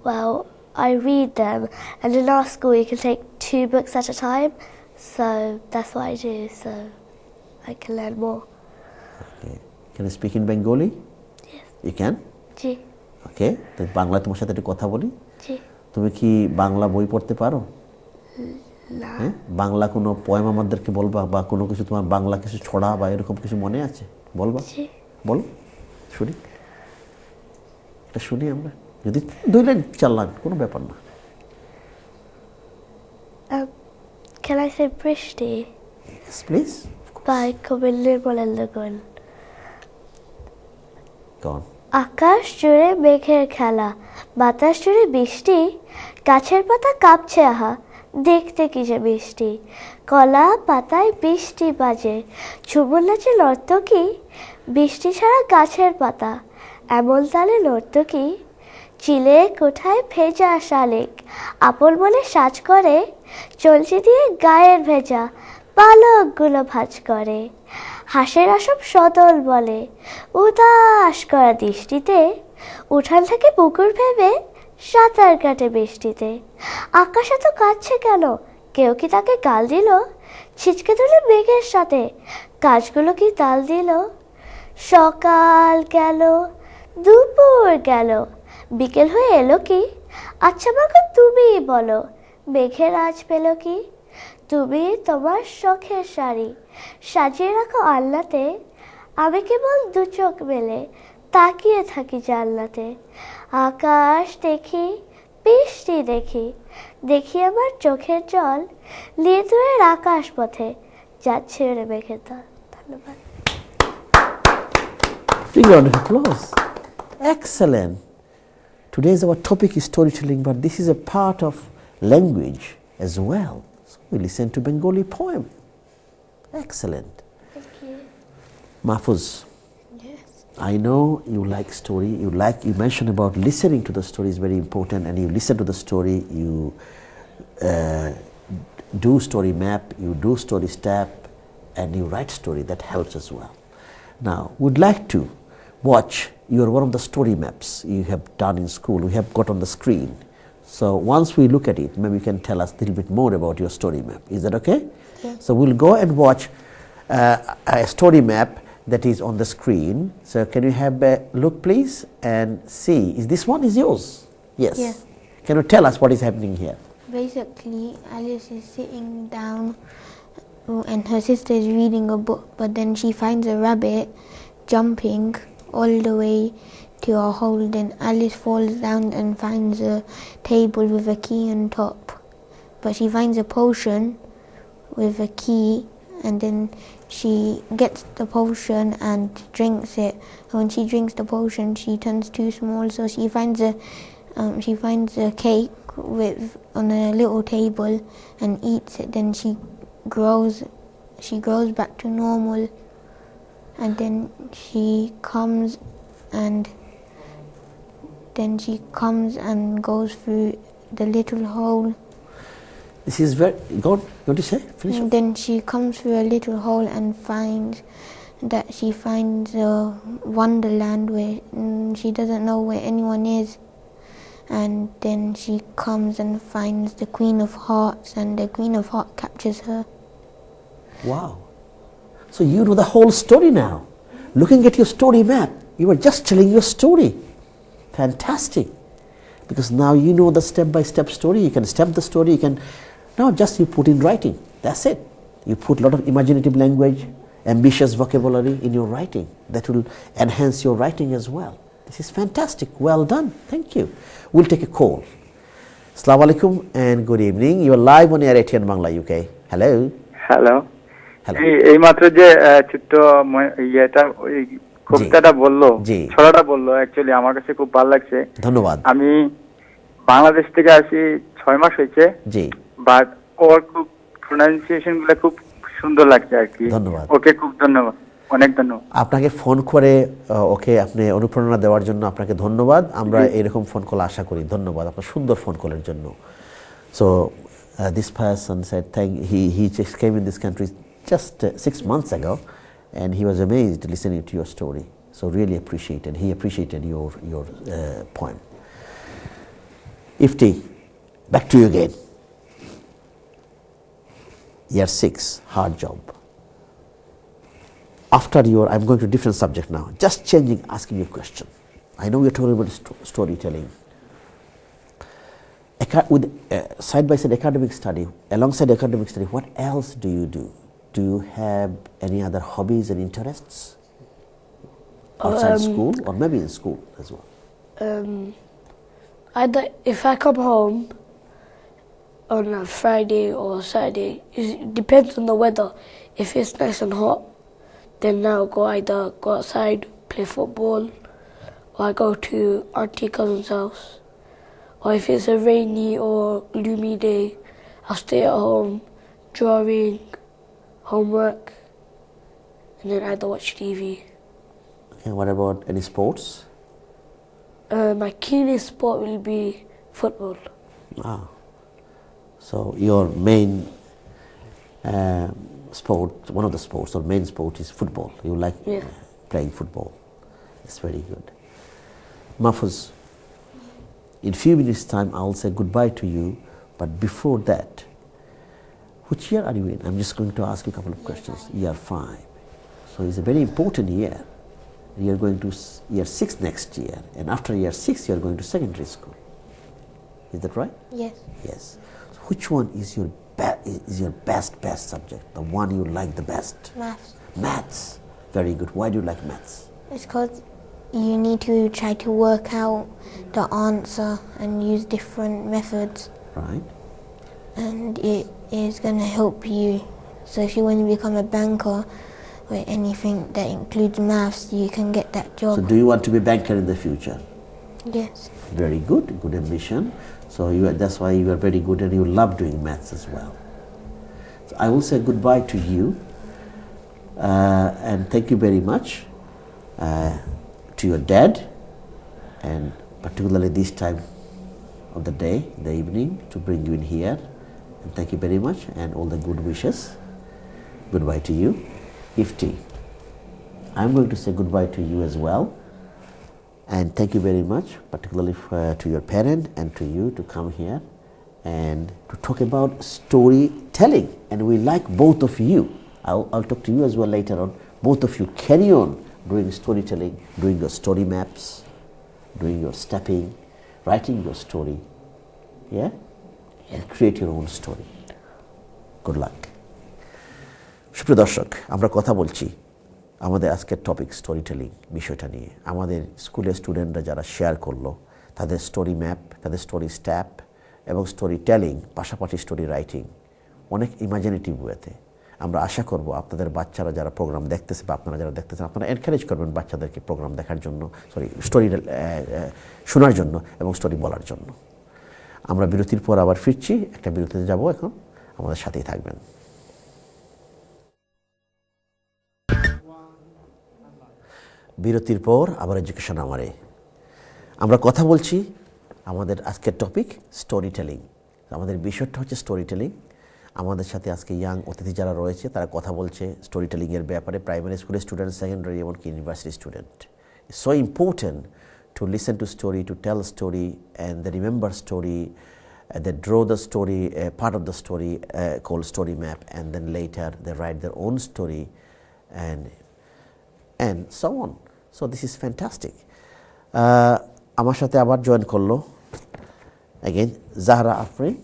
well, I read them, and in our school you can take 2 books at a time, so that's what I do, so I can learn more. Okay. Can you speak in Bengali? Yes. You can? G Okay. তো বাংলা তোমার সাথে একটু কথা বলি। জি তুমি কি বাংলা বই পড়তে পারো? না হ্যাঁ? বাংলা কোনো পোয়েম আমাদেরকে বলবা, বা কোনো কিছু তোমার বাংলা কিছু ছড়া বা এরকম কিছু মনে আছে? বলবা? জি বলো শুনি, এটা শুনি আমরা, যদি 2 লাইন 4 লাইন কোনো ব্যাপার না। Can I say বৃষ্টি Yes, please. by কবির নির্মলেন্দু গুণ? Go on. আকাশ জুড়ে মেঘের খেলা, বাতাস জুড়ে বৃষ্টি, গাছের পাতা কাঁপছে আহা, দেখতে কি যে মিষ্টি, কলা পাতায় বৃষ্টি বাজে, ঝুমুর নাচে নর্তকী, বৃষ্টি ছাড়া গাছের পাতা এমন তালে নর্তকী, চিলে কোঠায় ভেজা শালিক আপন মনে সাজ করে, চলচি দিয়ে গায়ের ভেজা পালকগুলো ভাঁজ করে, হাঁসের আসব সদল বলে, উদাস করা দৃষ্টিতে, উঠান থেকে পুকুর ভেবে সাঁতার কাটে বৃষ্টিতে, আকাশ এত কাঁদছে কেন, কেউ কি তাকে গাল দিল, ছিচকে ধরে মেঘের সাথে গাছগুলো কি তাল দিল, সকাল গেল দুপুর গেল বিকেল হয়ে এলো কি, আচ্ছা মাগো তুমিই বলো মেঘের আজ পেল কি, তুমি তোমার শখের শাড়ি সাজিয়ে রাখো আলনাতে, আমি কেবল 2 চোখ মেলে তাকিয়ে থাকি জানলাতে, আকাশ দেখি বৃষ্টি দেখি, দেখি আমার চোখের জল নিয়ে দূরের আকাশ পথে যাচ্ছে ওরে মেঘের দল। ধন্যবাদ। Big round of applause. Excellent. Today's our topic is storytelling, but this is a part of language as well. So we listen to Bengali poem. Excellent. Thank you. Mahfuz, Yes. I know you like story. You mentioned about listening to the story is very important, and you listen to the story. You do story map. You do story step, and you write story. That helps as well. Now, would like to watch one of the story maps you have done in school. We have got on the screen. So once we look at it, maybe you can tell us a little bit more about your story map. Is that okay? Yes. So we'll go and watch a story map that is on the screen. So can you have a look, please, and see? Is this one is yours? Yes. Yes. Can you tell us what is happening here? Basically, Alice is sitting down and her sister is reading a book, but then she finds a rabbit jumping all the way to a hole. Then Alice falls down and finds a table with a key on top. But she finds a potion with a key, and then she gets the potion and drinks it. And when she drinks the potion, she turns too small, so she finds a cake on a little table and eats it. Then she grows back to normal, and then she comes and goes through the little hole. This is very good. What do you say? Finish. And then she comes through a little hole and finds a wonderland where she doesn't know where anyone is. And then she comes and finds the Queen of Hearts, and the Queen of Hearts captures her. Wow. So you know the whole story now. Looking at your story map, you were just telling your story. Fantastic. Because now you know the step-by-step story. You can step the story. You can now just you put in writing. That's it. You put a lot of imaginative language, ambitious vocabulary in your writing. That will enhance your writing as well. This is fantastic. Well done. Thank you. We'll take a call. Assalamu alaikum and good evening. You are live on Air ATN Bangla UK. Hello. Hello Hello. এই মাত্র যে ছোট্ট ইয়েটা ওই কবিতাটা বললো জি। ছড়াটা বললো actually আমার কাছে খুব ভালো লাগছে। ধন্যবাদ। আমি বাংলাদেশ থেকে আসি 6 মাস হয়েছে। জি। বাট ওর খুব প্রোনাউন্সিয়েশন গুলো খুব সুন্দর লাগছে আর কি। ধন্যবাদ। ওকে খুব ধন্যবাদ, অনেক ধন্যবাদ। আপনাকে ফোন করে ওকে আপনি অনুপ্রেরণা দেওয়ার জন্য আপনাকে ধন্যবাদ। আমরা এরকম ফোন কল আশা করি। ধন্যবাদ আপনার সুন্দর ফোন কলের জন্য। So this person said he just came in this country just 6 months ago, and he was amazed listening to your story. So really appreciated. He appreciated your point. Ifti, back to you again. Year 6, hard job. After I'm going to a different subject now. Just changing, asking you a question. I know you're talking about storytelling. With side by side academic study, alongside academic study, what else do you do? Do you have any other hobbies and interests outside school, or maybe in school as well? If I come home on a Friday or Saturday, it depends on the weather. If it's nice and hot, then I'll either go outside, play football, or I go to auntie cousin's house. Or if it's a rainy or gloomy day, I'll stay at home, drawing, homework, and then either watch TV. Okay, what about any sports? My keenest sport will be football. So your main sport, one of the sports or main sport is football. You like playing football. It's very good. Mahfuz, in few minutes time I'll say goodbye to you, but before that, which year are you in? I'm just going to ask you a couple of questions. Year 5. So it's a very important year. You're going to year 6 next year, and after year 6 you're going to secondary school. Is that right? Yes. Yes. So which one is your best subject? The one you like the best? Maths. Maths. Very good. Why do you like maths? It's because you need to try to work out the answer and use different methods. Right. And it is going to help you. So if you want to become a banker or anything that includes maths, you can get that job. So do you want to be a banker in the future? Yes. Very good. Good ambition. So that's why you are very good and you love doing maths as well. So I will say goodbye to you and thank you very much to your dad, and particularly this time of the day, the evening, to bring you in here. And thank you very much and all the good wishes. Goodbye to you. Ifti, I'm going to say goodbye to you as well. And thank you very much, particularly to your parent and to you to come here and to talk about storytelling. And we like both of you. I'll talk to you as well later on. Both of you carry on doing storytelling, doing your story maps, doing your stepping, writing your story, Yeah? And create your own story. Good luck. সুপ্রিয় দর্শক, আমরা কথা বলছি আমাদের আজকের topic story telling বিষয়টা নিয়ে। আমাদের স্কুলের স্টুডেন্টরা যারা শেয়ার করলো তাদের স্টোরি ম্যাপ, তাদের স্টোরি স্ট্যাপ এবং স্টোরি টেলিং, পাশাপাশি স্টোরি রাইটিং অনেক ইমাজিনেটিভ ওয়েতে। আমরা আশা করব আপনাদের বাচ্চারা যারা প্রোগ্রাম দেখতেছে বা আপনারা যারা দেখতেছেন, আপনারা এনকারেজ করবেন বাচ্চাদেরকে প্রোগ্রাম দেখার জন্য, স্টোরি শোনার জন্য এবং স্টোরি বলার জন্য। আমরা বিরতির পর আবার ফিরছি, একটা বিরতিতে যাব এখন, আমাদের সাথেই থাকবেন। বিরতির পর আবার এডুকেশন আমারে আমরা কথা বলছি। আমাদের আজকের টপিক স্টোরি টেলিং। আমাদের বিষয়টা হচ্ছে স্টোরি টেলিং। আমাদের সাথে আজকে ইয়াং অতিথি যারা রয়েছে তারা কথা বলছে স্টোরি টেলিংয়ের ব্যাপারে। প্রাইমারি স্কুলের স্টুডেন্ট, সেকেন্ডারি এমনকি university student. It's so important to listen to story, to tell story, and they remember story, they draw the story, part of the story called story map, and then later they write their own story and so on. So this is fantastic. আমার সাথে আবার join করলো again Zahra Afrin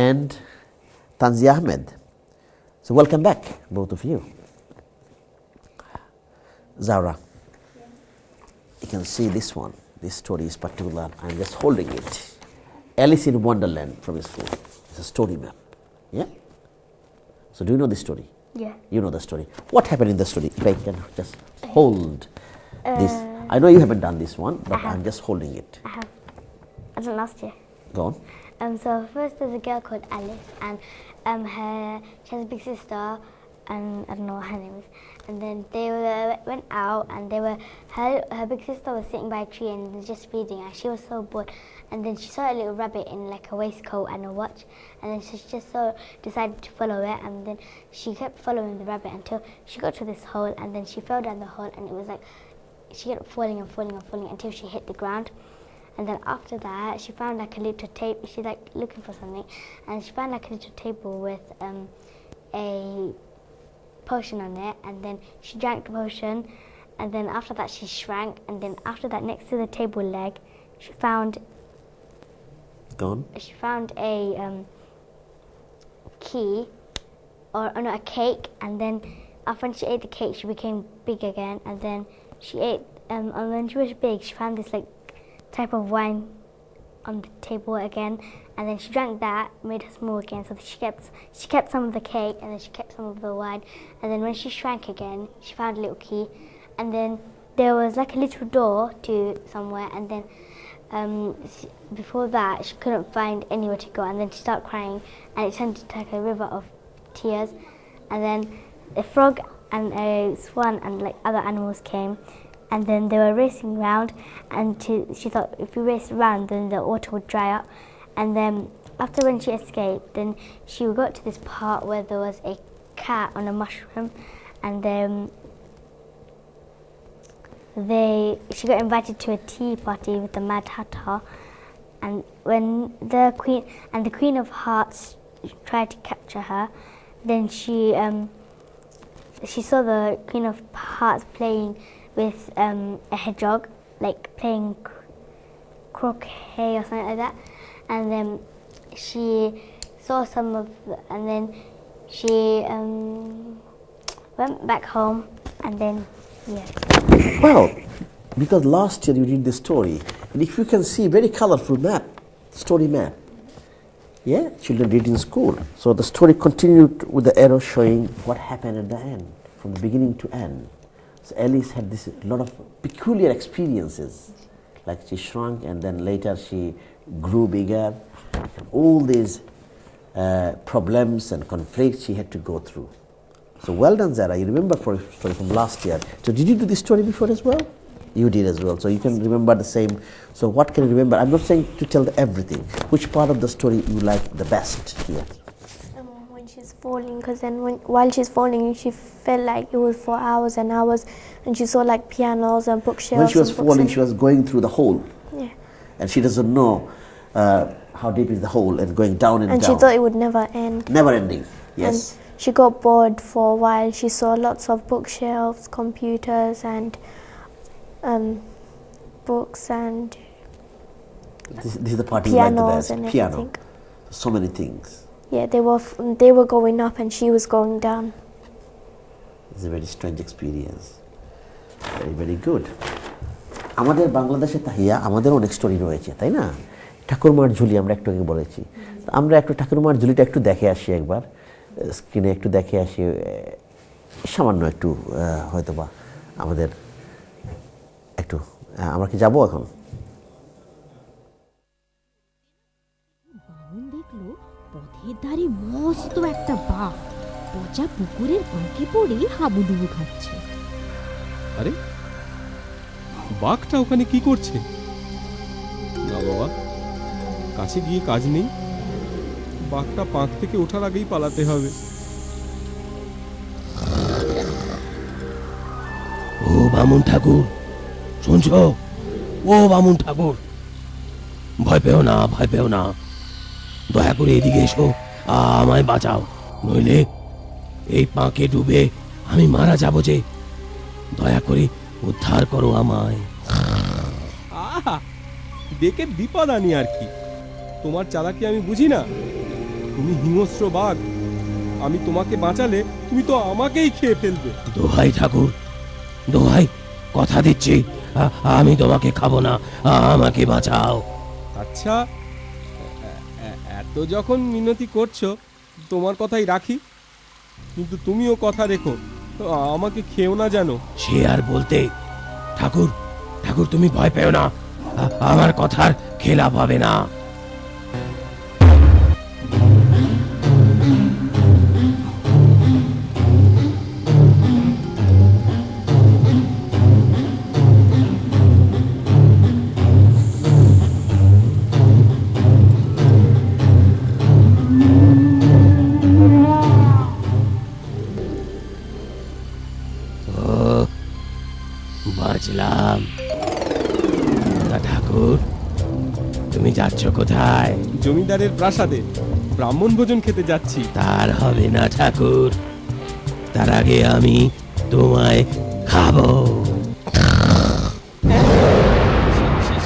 and Tanzia Ahmed. So welcome back, both of you. Zahra, you can see this one. This story is particular. I'm just holding it. Alice in Wonderland from school. It's a story map. Yeah? So do you know the story? Yeah. You know the story. What happened in the story? If I can just hold this. I know you haven't done this one, but I'm just holding it. I have. I done last year. Go on. So first there's a girl called Alice, and she has a big sister, and I don't know what her name is. And then they went out, and her big sister was sitting by a tree and was just feeding her. She was so bored, and then she saw a little rabbit in like a waistcoat and a watch, and then she just decided to follow it, and then she kept following the rabbit until she got to this hole, and then she fell down the hole, and it was like she kept falling and falling and falling until she hit the ground. And then after that, she found like a little table. She's like looking for something, and she found like a little table with a potion on it, and then she drank the potion, and then after that she shrank, and then after that next to the table leg, she found a key, or no, a cake, and then after she ate the cake, she became big again, and then she ate, and when she was big, she found this like type of wine on the table again, and then she drank that, made her small again, so she kept some of the cake, and then she kept some of the wine, and then when she shrank again, she found a little key, and then there was like a little door to somewhere, and then before that she couldn't find anywhere to go, and then she started crying, and it turned into like a river of tears, and then a frog and a swan and like other animals came, and then they were racing around, and she thought if we raced around then the water would dry up. And then after when she escaped, then she got to this part where there was a cat on a mushroom, and then she got invited to a tea party with the Mad Hatter, and when the Queen of Hearts tried to capture her, then she saw the Queen of Hearts playing with a hedgehog, like playing croquet or something like that, and then she saw and then she went back home, and then Well, because last year you read the story, and if you can see, very colorful map, story map. Yeah, children read in school. So the story continued with the arrow showing what happened at the end, from the beginning to end. So Alice had this lot of peculiar experiences, like she shrunk and then later she grew bigger. All these problems and conflicts she had to go through. So well done, Zara. You remember for a story from last year. So did you do this story before as well? You did as well. So you can remember the same. So what can you remember? I'm not saying to tell everything. Which part of the story you like the best here? When she's falling, because then while she's falling, she felt like it was for hours and hours, and she saw like pianos and bookshelves. When she was falling, she was going through the hole. Yeah. And she doesn't know how deep is the hole, and going down and down. And she thought it would never end. Never ending. Yes. And she got bored for a while. She saw lots of bookshelves, computers, and books, and This is the part you like the pianos best. and Piano. everything. So many things. Yeah, they were going up and she was going down. It's a very strange experience. Very, very good. আমাদের বাংলাদেশে তাহিয়া আমাদের অনেক story রয়েছে, তাই না? ঠাকুরমার ঝুলি আমরা একটু আগে বলেছি। তো আমরা একটু ঠাকুরমার ঝুলিটা একটু দেখে আসি একবার, স্ক্রিনে একটু দেখে আসি, সামান্য একটু হয়তোবা আমাদের একটু আমরা কি যাব এখন? বামুন দেখলো পথের ধারে মস্ত একটা বাঘ পচা পুকুরের বাঁকে পড়ে হাবুডুবু খাচ্ছে। আরে বাঘটা ওখানে কি করছে? না বাবা, কাছে গিয়ে কাজ নেই, বাঘটা পাঁক থেকে ওঠার আগেই পালাতে হবে। ও বামুন ঠাকুর, শুনছো? ও বামুন ঠাকুর, ভয় পেও না, ভয় পেও না, দয়া করে এদিকে এসো, আমায় বাঁচাও, নইলে এই পাঁকে ডুবে আমি মারা যাব যে। দয়া করে উদ্ধার করো আমায়। আহা, ডেকে বিপদ আনি আর কি। তোমার চালাকি আমি বুঝি না? তুমি হিংস্র বাঘ, আমি তোমাকে বাঁচালে তুমি তো আমাকেই খেয়ে ফেলবে। দোহাই ঠাকুর, দোহাই, কথা দিচ্ছি আমি তোমাকে খাবো না, আমাকে বাঁচাও। আচ্ছা, এত যখন মিনতি করছো তোমার কথাই রাখি, কিন্তু তুমিও কথা রেখো, আমাকে খেও না যেন। সে আর বলতে, ঠাকুর, ঠাকুর তুমি ভয় পেও না, আমার কথার খেলাপ হবে না। বাঁচলাম। তা ঠাকুর, তুমি যাচ্ছ কোথায়? জমিদারের প্রাসাদে ব্রাহ্মণ ভোজন খেতে যাচ্ছি। তার হবে না ঠাকুর, তার আগে আমি তোমায় খাবো।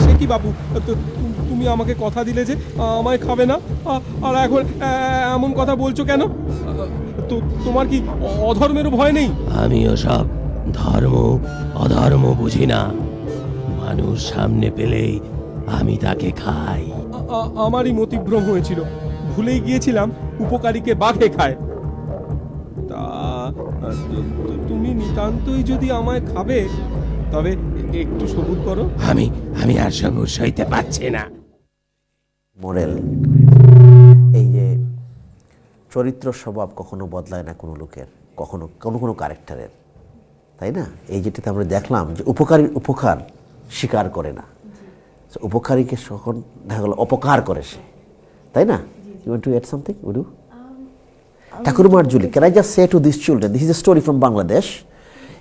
সে কি বাবু, তুমি আমাকে কথা দিলে যে আমায় খাবে না, আর এখন এমন কথা বলছো কেন? তোমার কি অধর্মের ভয় নেই? আমিও সব ধর্ম অধর্ম বুঝি না, মানুষ সামনে পেলেই আমি তাকে খাই। আমারই মতিভ্রম হয়েছিল, ভুলেই গিয়েছিলাম উপকারীকে বাঘে খায়। তা তুমি নিতান্তই যদি আমায় খাবে তবে একটু সবুর করো। আমি আর সবুর সইতে পারছি না। মোরেল, এই যে চরিত্র স্বভাব কখনো বদলায় না কোনো লোকের, কখনো কোনো ক্যারেক্টারের, তাই না? এই যেটাতে আমরা দেখলাম যে উপকারীর উপকার স্বীকার করে না, উপকারীকে যখন দেখা গেল অপকার করে সে, তাই না? You want to add something, Udu? Thakurumar Juli, can I just say to these children, this is a story from Bangladesh.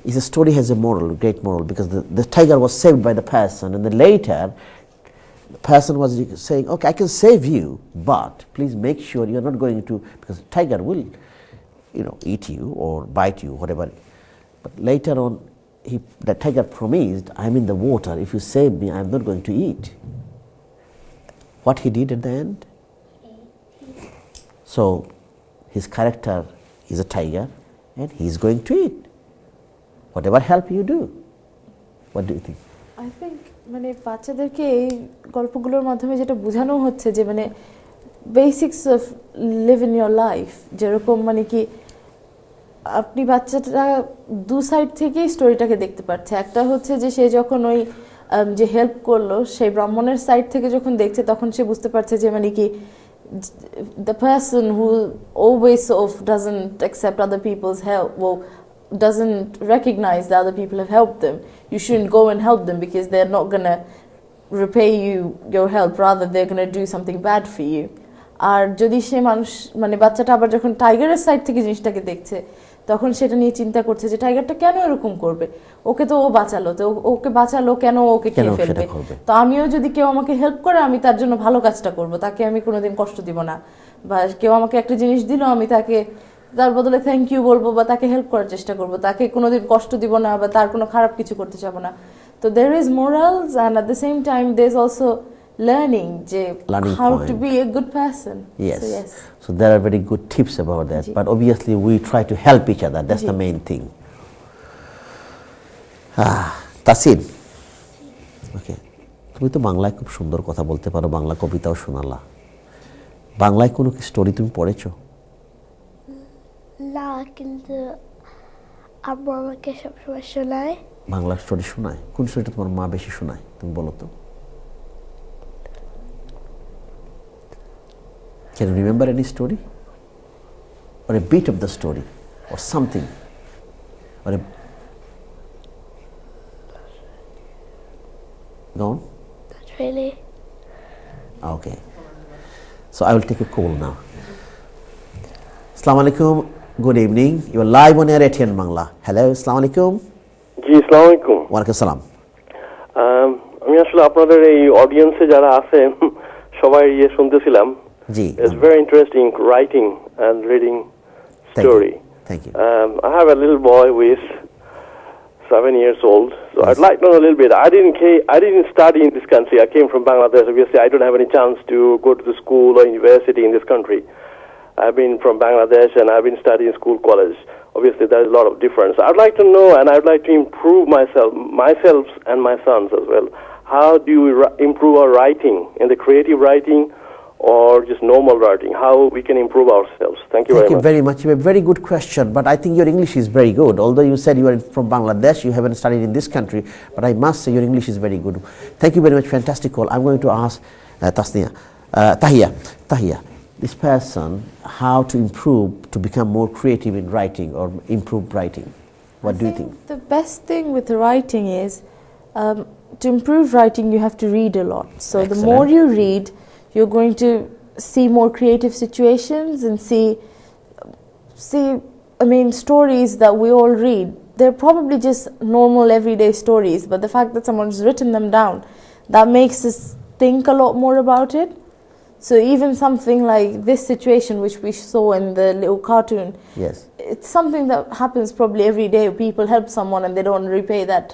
It's a story has a moral, great moral, because the tiger was saved by the person, and then later the person was saying, okay, I can save you, but please make sure you're not going to, because the tiger will, eat you or bite you, whatever. But later on, the tiger promised, I'm in the water, if you save me, I'm not going to eat. What he did at the end? So, his character is a tiger and he's going to eat. Whatever help you do. What do you think? I think মানে বাচ্চাদেরকে এই গল্পগুলোর মাধ্যমে যেটা বোঝানো হচ্ছে যে মানে basics of live in your life, যেরকম মানে কি আপনি বাচ্চাটা দু সাইড থেকেই স্টোরিটাকে দেখতে পাচ্ছে। একটা হচ্ছে যে সে যখন ওই যে হেল্প করলো সেই ব্রাহ্মণের সাইড থেকে যখন দেখছে তখন সে বুঝতে পারছে যে মানে কি the person who always doesn't accept other people's help, doesn't recognize that other people have helped them, you shouldn't go and help them because they're not gonna repay you your help, rather they're gonna do something bad for you. আর যদি সে মানুষ মানে বাচ্চাটা আবার যখন টাইগারের side থেকে জিনিসটাকে দেখছে তখন সেটা নিয়ে চিন্তা করছে যে টাইগারটা কেন এরকম করবে, ওকে তো ও বাঁচালো, তো ওকে বাঁচালো কেন ওকে খেয়ে ফেলবে, তো আমিও যদি কেউ আমাকে হেল্প করে আমি তার জন্য ভালো কাজটা করব, তাকে আমি কোনোদিন কষ্ট দিব না, বা কেউ আমাকে একটা জিনিস দিল আমি তাকে তার বদলে থ্যাংক ইউ বলবো বা তাকে হেল্প করার চেষ্টা করব, তাকে কোনোদিন কষ্ট দিব না বা তার কোনো খারাপ কিছু করতে চাবো না। তো there is morals and at the same time there is also learning Learning how point. to be a good person. Yes. So yes. So there are very good tips about that. Ji. But obviously we try to help each other. That's Ji. the main thing. Tasin, ওকে, তুমি তো বাংলায় খুব সুন্দর কথা বলতে পারো, বাংলা কবিতাও শোনালা। বাংলায় কোনো কি স্টোরি তুমি পড়েছো? না, কিন্তু আব্বু আমাকে সবসময় শোনায়। বাংলা স্টোরি শোনায়? কোন স্টোরিটা তোমার মা বেশি শোনায় তুমি বলো তো? Can you remember any story? Or a bit of the story? Or something? Or a... Go on? Not really. Okay. So I will take a call now. Assalamu alaikum. Good evening. You are live on air ATN Bangla. Hello. Assalamu alaikum. জি, আসসালামু আলাইকুম। ওয়ালাইকুম আসসালাম। আমি আসলে আপনাদের এই অডিয়েন্সে যারা আছে সবাই শুনতেছিলাম। জি। It's very interesting writing and reading story. Thank you. I have a little boy who is 7 years old, so I'd like to know a little bit. I didn't study in this country. I came from Bangladesh. Obviously, I don't have any chance to go to the school or university in this country. I've been from Bangladesh and I've been studying school, college. Obviously, there's a lot of difference. I'd like to know, and I'd like to improve myself and my sons as well. How do you improve our writing, in the creative writing or just normal writing? How we can improve ourselves? Thank you Thank you very very much. You have a very good question, but I think your English is very good. Although you said you are from Bangladesh, you haven't studied in this country, but I must say your English is very good. Thank you very much. Fantastic call. I'm going to ask Tahia, this person, how to improve, to become more creative in writing or improve writing. What do you think? The best thing with writing is to improve writing, you have to read a lot. So the more you read, you're going to see more creative situations and see stories that we all read. They're probably just normal everyday stories, but the fact that someone's written them down, that makes us think a lot more about it. So even something like this situation which we saw in the little cartoon, yes, it's something that happens probably every day. People help someone and they don't repay that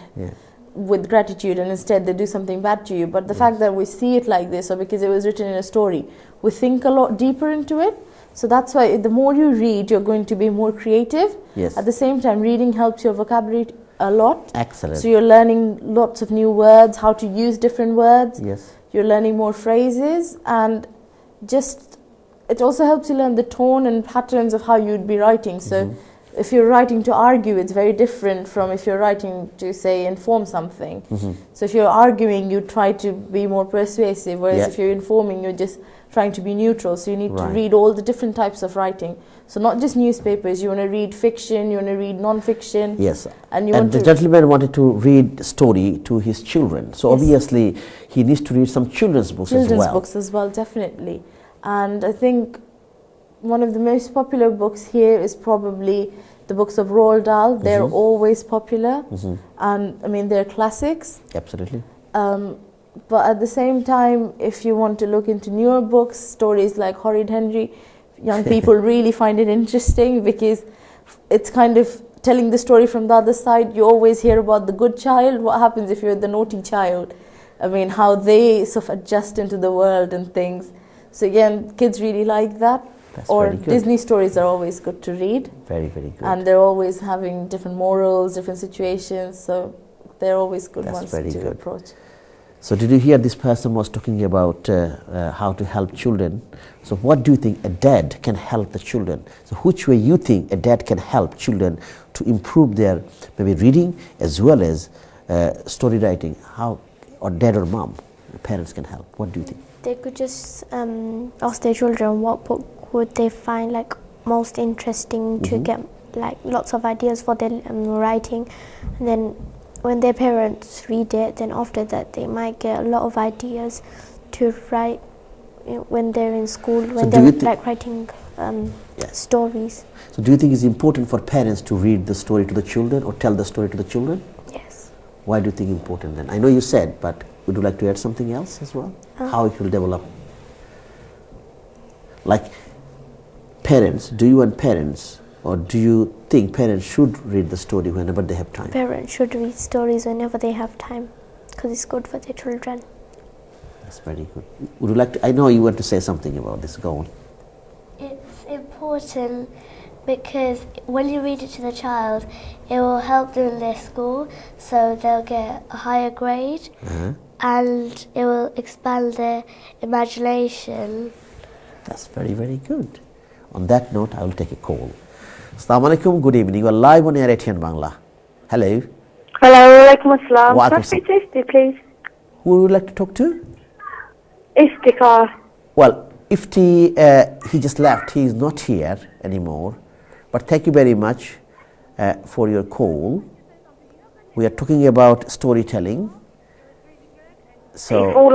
with gratitude, and instead they do something bad to you. But the fact that we see it like this, or because it was written in a story, we think a lot deeper into it. So that's why the more you read, you're going to be more creative. Yes. At the same time, reading helps your vocabulary a lot. Excellent. So you're learning lots of new words, how to use different words. Yes. You're learning more phrases, and just it also helps you learn the tone and patterns of how you'd be writing. So if you're writing to argue, it's very different from if you're writing to, say, inform something. So if you're arguing, you try to be more persuasive, whereas if you're informing, you're just trying to be neutral. So you need to read all the different types of writing. So not just newspapers, you want to read fiction, you want to read non-fiction. Yes. And the gentleman wanted to read story to his children. So obviously he needs to read some children's books as well. Children's books as well, definitely. And I think one of the most popular books here is probably the books of Roald Dahl. They're always popular, and I mean they're classics. Absolutely. But at the same time, if you want to look into newer books, stories like Horrid Henry, young people really find it interesting because it's kind of telling the story from the other side. You always hear about the good child. What happens if you're the naughty child? I mean, how they sort of adjust into the world and things. So again, kids really like that. That's or very good. Disney stories are always good to read. Very, very good. And they're always having different morals, different situations. So they're always good That's ones very to good. approach. So did you hear this person was talking about how to help children? So what do you think a dad can help the children? So which way you think a dad can help children to improve their maybe reading as well as story writing? How, or dad or mom, parents can help? What do you think? They could just ask their children what book would they find like most interesting to get like lots of ideas for their writing, and then when their parents read it, then after that they might get a lot of ideas to write when they're in school, when they're like writing stories. So do you think it's important for parents to read the story to the children or tell the story to the children? Yes. Why do you think important then? I know you said, but would you like to add something else as well? How it will develop? Like parents, do you want parents, or do you think parents should read the story whenever they have time? Parents should read stories whenever they have time because it's good for their children. That's very good. Would you like to, I know you want to say something about this. Go on. It's important because when you read it to the child, it will help them in their school, so they'll get a higher grade, and it will expand their imagination. That's very, very good. On that note, I will take a call. Assalamu alaikum, good evening. You are live on Air ATN Bangla. Hello. Hello, alaikum assalam. Wa Can I alaikum speak to Ifti, please? Who would you like to talk to? Iftikhar. Well, Ifti, he just left. He is not here anymore. But thank you very much for your call. We are talking about storytelling. So,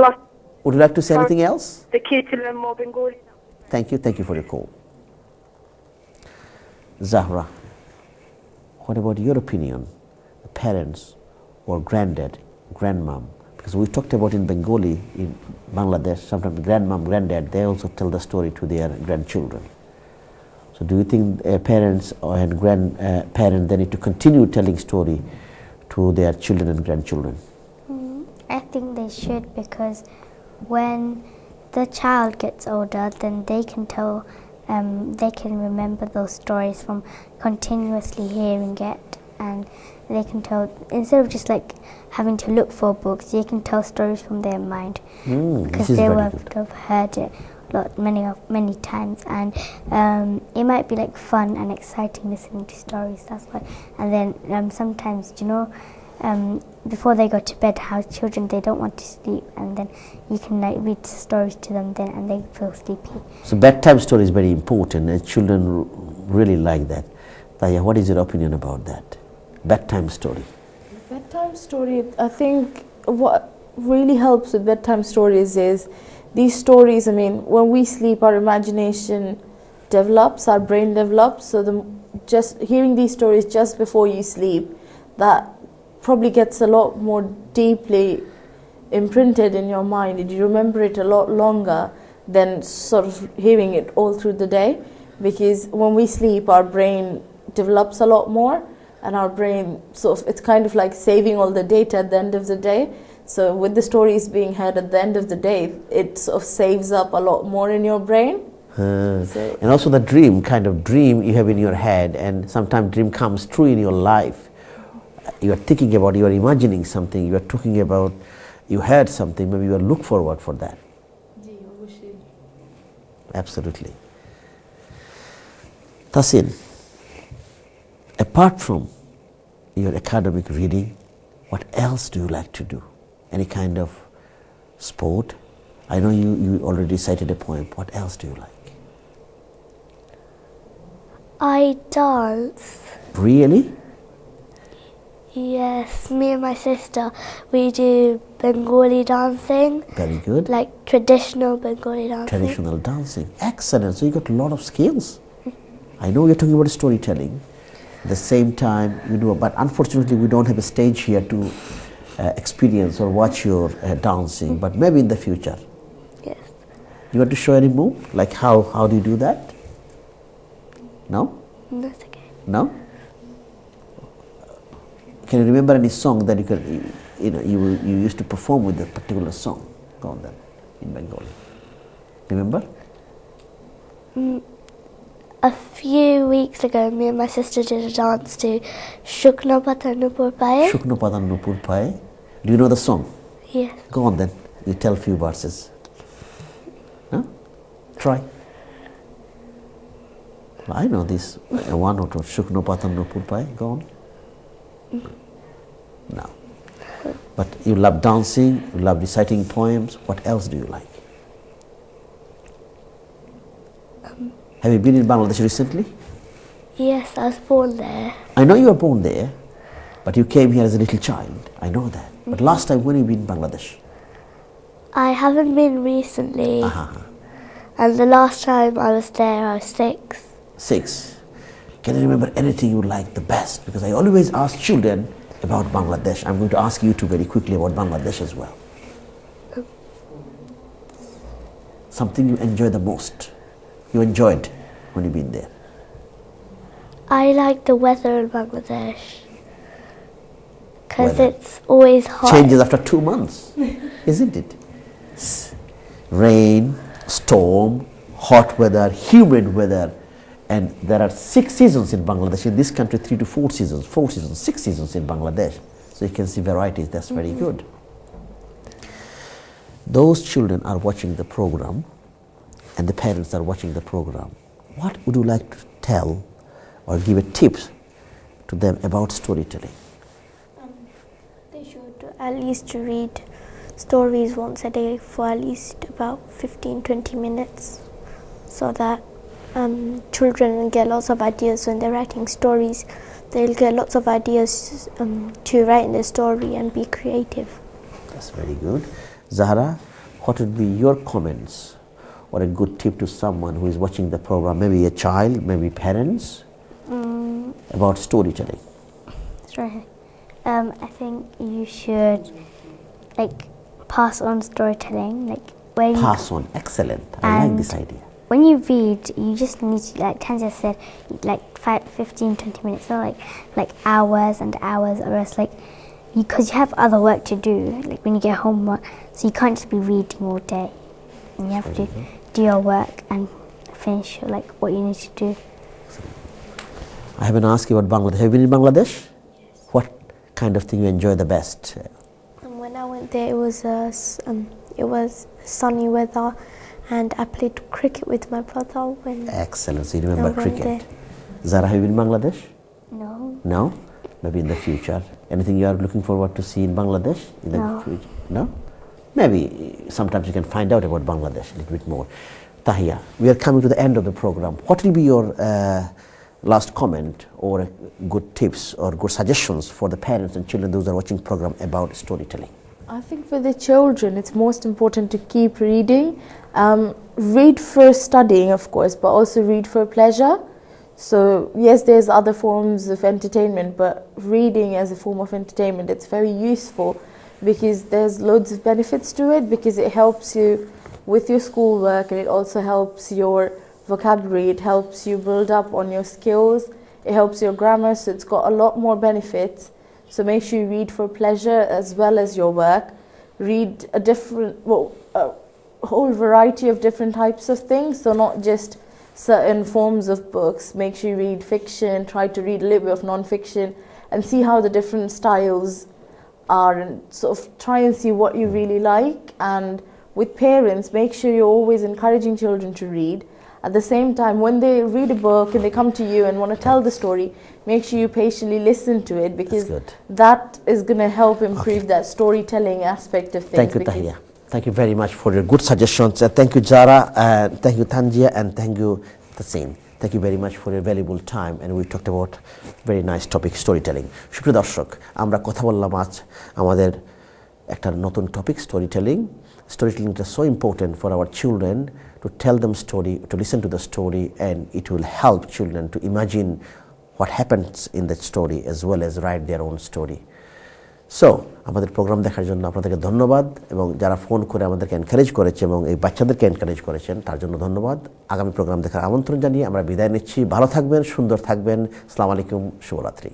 would you like to say anything else? The kid to learn more Bengali. Thank you for your call. Zahra, what about your opinion? The parents or granddad, grandmom? Because we talked about in Bengali, in Bangladesh, sometimes grandmom, granddad, they also tell the story to their grandchildren. So do you think parents and grandparents, they need to continue telling story to their children and grandchildren? I think they should, because when the child gets older, then they can tell, they can remember those stories from continuously hearing it, and they can tell, instead of just like having to look for books, they can tell stories from their mind, because they will have heard it many times, and it might be like fun and exciting listening to stories. That's why. And then sometimes, you know, before they go to bed, how children, they don't want to sleep, and then you can like read stories to them then, and they feel sleepy. So bedtime story is very important, and children really like that. Taya, what is your opinion about that? Bedtime story. Bedtime story, I think what really helps with bedtime stories is these stories, I mean, when we sleep, our imagination develops, our brain develops, so just hearing these stories just before you sleep, that probably gets a lot more deeply imprinted in your mind, and you remember it a lot longer than sort of hearing it all through the day, because when we sleep, our brain develops a lot more, and our brain sort of, it's kind of like saving all the data at the end of the day. So with the stories being heard at the end of the day, it sort of saves up a lot more in your brain. And also the dream you have in your head, and sometimes dream comes true in your life. You are thinking about, you are imagining something, you are talking about, you heard something, maybe you will look forward for that. Absolutely. Tasin, apart from your academic reading, what else do you like to do? Any kind of sport? I know you already cited a poem. What else do you like? I dance. Really? Yes, me and my sister, we do Bengali dancing. Very good. Like traditional Bengali dancing. Traditional dancing. Excellent. So you got a lot of skills. I know you're talking about storytelling. At the same time, you know, but unfortunately we don't have a stage here to experience or watch your dancing, but maybe in the future. Yes. You want to show any move? Like how do you do that? No? That's okay. No? Can you remember any song that you used to perform with a particular song? Go on then, in Bengali. Remember? A few weeks ago, me and my sister did a dance to Shukno Pata Nupur Paye. Shukno Pata Nupur Paye. Do you know the song? Yes. Go on then. You tell a few verses. No? Try. I know this one or two. Shukno Pata Nupur Paye. Go on. No. But you love dancing, you love reciting poems. What else do you like? Have you been in Bangladesh recently? Yes, I was born there. I know you were born there, but you came here as a little child. I know that. But last time, when have you been in Bangladesh? I haven't been recently. And the last time I was there, I was 6. 6. Can you remember anything you liked the best? Because I always ask children about Bangladesh. I'm going to ask you two very quickly about Bangladesh as well. Something you enjoy the most. You enjoyed when you've been there. I like the weather in Bangladesh. Because it's always hot. Changes after 2 months, isn't it? rain, storm, hot weather, humid weather, and there are 6 seasons in Bangladesh. In this country, 3 to 4 seasons, 6 seasons in Bangladesh. So you can see varieties. That's very good. Those children are watching the program, and the parents are watching the program. What would you like to tell or give a tips to them about storytelling? They should at least read stories once a day for at least about 15-20 minutes, so that children get lots of ideas when they're writing stories. They'll get lots of ideas to write in the story and be creative. That's very good. Zahra, what would be your comments or a good tip to someone who is watching the program, maybe a child, maybe parents, about storytelling? Sorry. I think you should pass on storytelling, when Pass on, excellent. I like this idea. When you read, you just need to, like Tanzia said, 15-20 minutes, not like hours and hours, or else because you have other work to do, when you get homework, so you can't just be reading all day, and you have to do your work and finish what you need to do. I haven't asked you about Bangladesh. Have you been in Bangladesh? Yes. What kind of thing you enjoy the best? When I went there, it was sunny weather, and I played cricket with my brother when. Excellent. So you remember I went cricket. there. Zara, have you been in Bangladesh? No. No? Maybe in the future. Anything you are looking forward to see in Bangladesh in the No. future? No? Maybe sometimes you can find out about Bangladesh a little bit more. Tahia, we are coming to the end of the program. What will be your last comment or good tips or good suggestions for the parents and children, those who are watching program about storytelling? I think for the children, it's most important to keep reading. Read for studying, of course, but also read for pleasure. So yes, there's other forms of entertainment, but reading as a form of entertainment, it's very useful because there's loads of benefits to it, because it helps you with your schoolwork, and it also helps your vocabulary, it helps you build up on your skills, it helps your grammar, so it's got a lot more benefits. So make sure you read for pleasure as well as your work. Read a whole variety of different types of things, so not just certain forms of books. Make sure you read fiction, try to read a little bit of non-fiction, and see how the different styles are, and sort of try and see what you really like. And with parents, make sure you're always encouraging children to read. At the same time, when they read a book and they come to you and want to tell the story, make sure you patiently listen to it, because that is going to help improve that storytelling aspect of things. Thank you, Tahia. Thank you very much for your good suggestions. Thank you, Zara, thank you, Tanzia, and thank you, Taseen. Thank you very much for your valuable time, and we talked about very nice topic, storytelling. সুপ্রিয় দর্শক, আমরা কথা বললাম আজ আমাদের একটা নতুন topic, storytelling. Storytelling is so important for our children to tell them story, to listen to the story, and it will help children to imagine what happens in that story as well as write their own story. So আমাদের programme দেখার জন্য আপনাদেরকে ধন্যবাদ, এবং যারা phone করে আমাদেরকে encourage করেছে এবং এই বাচ্চাদেরকে এনকারেজ করেছেন তার জন্য ধন্যবাদ। আগামী প্রোগ্রাম দেখার আমন্ত্রণ জানিয়ে আমরা বিদায় নিচ্ছি। ভালো থাকবেন, সুন্দর থাকবেন। আসসালামু আলাইকুম, শুভরাত্রি।